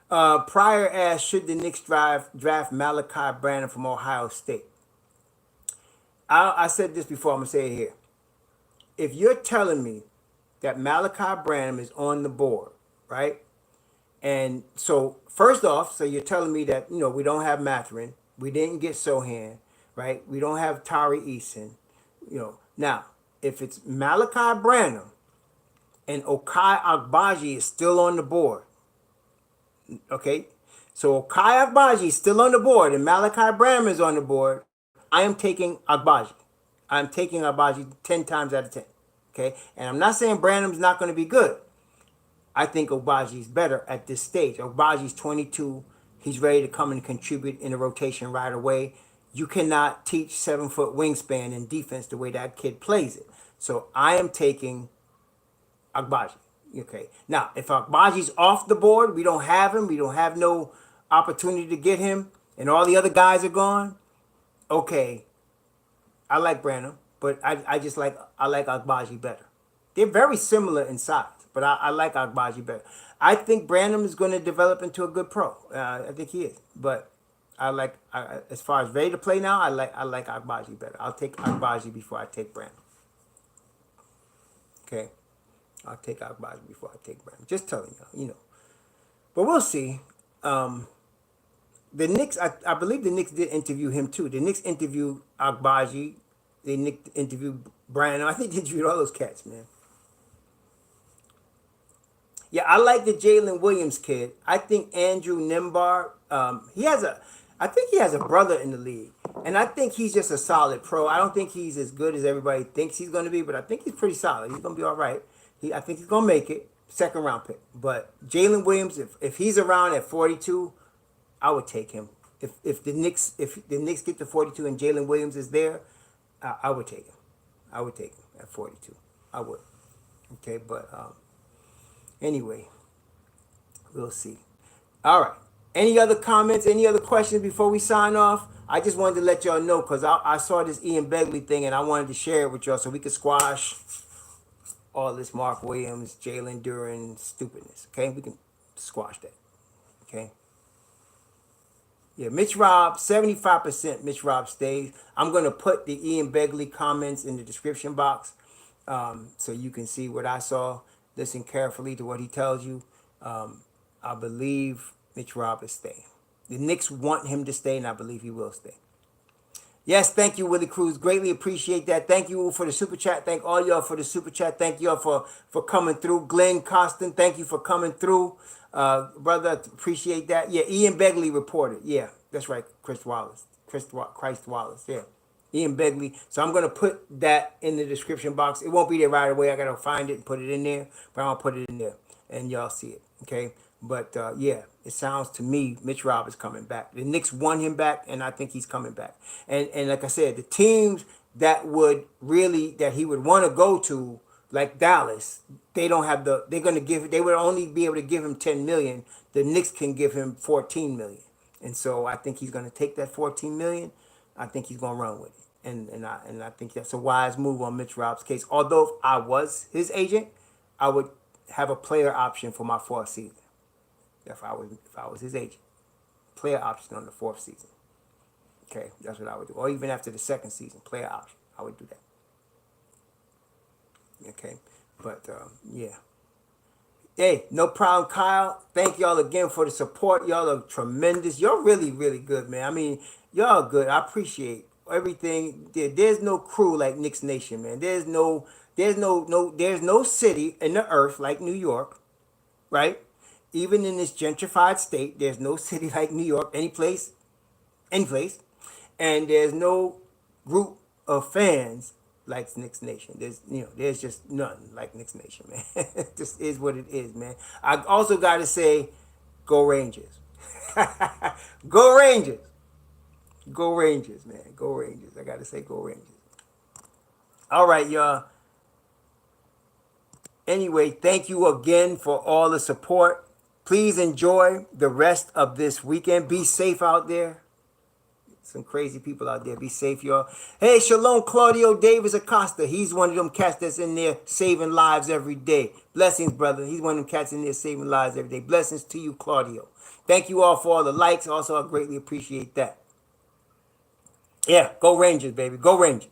Pryor asked, should the Knicks draft Malachi Branham from Ohio State? I said this before. I'm gonna say it here. If you're telling me that Malachi Branham is on the board, right? And so first off, so you're telling me that we don't have Matherin, we didn't get Sohan, right? We don't have Tari Eason, Now, if it's Malachi Branham and Okai Agbaji is still on the board, okay? So Okai Agbaji is still on the board and Malachi Branham is on the board. I am taking Agbaji. I'm taking Agbaji 10 times out of 10, okay? And I'm not saying Branham's not going to be good. I think Agbaji's better at this stage. Agbaji's 22. He's ready to come and contribute in the rotation right away. You cannot teach 7-foot wingspan in defense the way that kid plays it. So I am taking Agbaji. Okay. Now, if Agbaji's off the board, we don't have him. We don't have no opportunity to get him, and all the other guys are gone. Okay, I like Branham, but I like Agbaji better. They're very similar in size, but I like Agbaji better. I think Branham is going to develop into a good pro. I think he is, but as far as ready to play now, I like Agbaji better. I'll take Agbaji before I take Branham. Okay, I'll take Agbaji before I take Branham. Just telling you, But we'll see. The Knicks, I believe the Knicks did interview him too. The Knicks interviewed Agbaji. They interviewed Branham. I think they interviewed all those cats, man. Yeah, I like the Jalen Williams kid. I think Andrew Nimbar, I think he has a brother in the league. And I think he's just a solid pro. I don't think he's as good as everybody thinks he's going to be, but I think he's pretty solid. He's going to be all right. I think he's going to make it. Second round pick. But Jalen Williams, if he's around at 42, I would take him. If the Knicks get to 42 and Jalen Williams is there, I would take him. I would take him at 42. I would. Okay, but anyway, we'll see. All right. Any other comments? Any other questions before we sign off? I just wanted to let y'all know because I saw this Ian Begley thing and I wanted to share it with y'all so we could squash all this Mark Williams, Jalen Duren stupidness. Okay, we can squash that. Okay. Yeah, Mitch Rob, 75% Mitch Rob stays. I'm going to put the Ian Begley comments in the description box so you can see what I saw. Listen carefully to what he tells you. I believe Mitch Rob is staying. The Knicks want him to stay, and I believe he will stay. Yes, thank you, Willie Cruz. Greatly appreciate that. Thank you for the super chat. Thank all y'all for the super chat. Thank y'all for coming through. Glenn Costin, thank you for coming through. Brother, appreciate that. Yeah, Ian Begley reported. Yeah, that's right. Christ Wallace. Yeah. Ian Begley. So I'm going to put that in the description box. It won't be there right away. I got to find it and put it in there. But I'm going to put it in there. And y'all see it. Okay? But, yeah, it sounds to me Mitch Rob is coming back. The Knicks want him back, and I think he's coming back. And like I said, the teams that he would want to go to, like Dallas, they don't have they would only be able to give him 10 million. The Knicks can give him 14 million. And so I think he's going to take that 14 million. I think he's going to run with it. And I think that's a wise move on Mitch Rob's case. Although if I was his agent, I would have a player option for my fourth season. If I was his agent, player option on the fourth season. Okay, that's what I would do. Or even after the second season, player option, I would do that. Okay, but yeah. Hey, no problem, Kyle. Thank y'all again for the support. Y'all are tremendous. Y'all really, really good, man. I mean, y'all are good. I appreciate everything. There's no crew like Knicks Nation, man. There's no city in the earth like New York, right? Even in this gentrified state, there's no city like New York, any place, and there's no group of fans like Knicks Nation. There's just none like Knicks Nation, man. It just is what it is, man. I also got to say, go Rangers, go Rangers, go Rangers, man, go Rangers. I got to say, go Rangers. All right, y'all. Anyway, thank you again for all the support. Please enjoy the rest of this weekend. Be safe out there. Some crazy people out there. Be safe, y'all. Hey, Shalom, Claudio Davis Acosta. He's one of them cats that's in there saving lives every day. Blessings, brother. He's one of them cats in there saving lives every day. Blessings to you, Claudio. Thank you all for all the likes. Also, I greatly appreciate that. Yeah, go Rangers, baby. Go Rangers.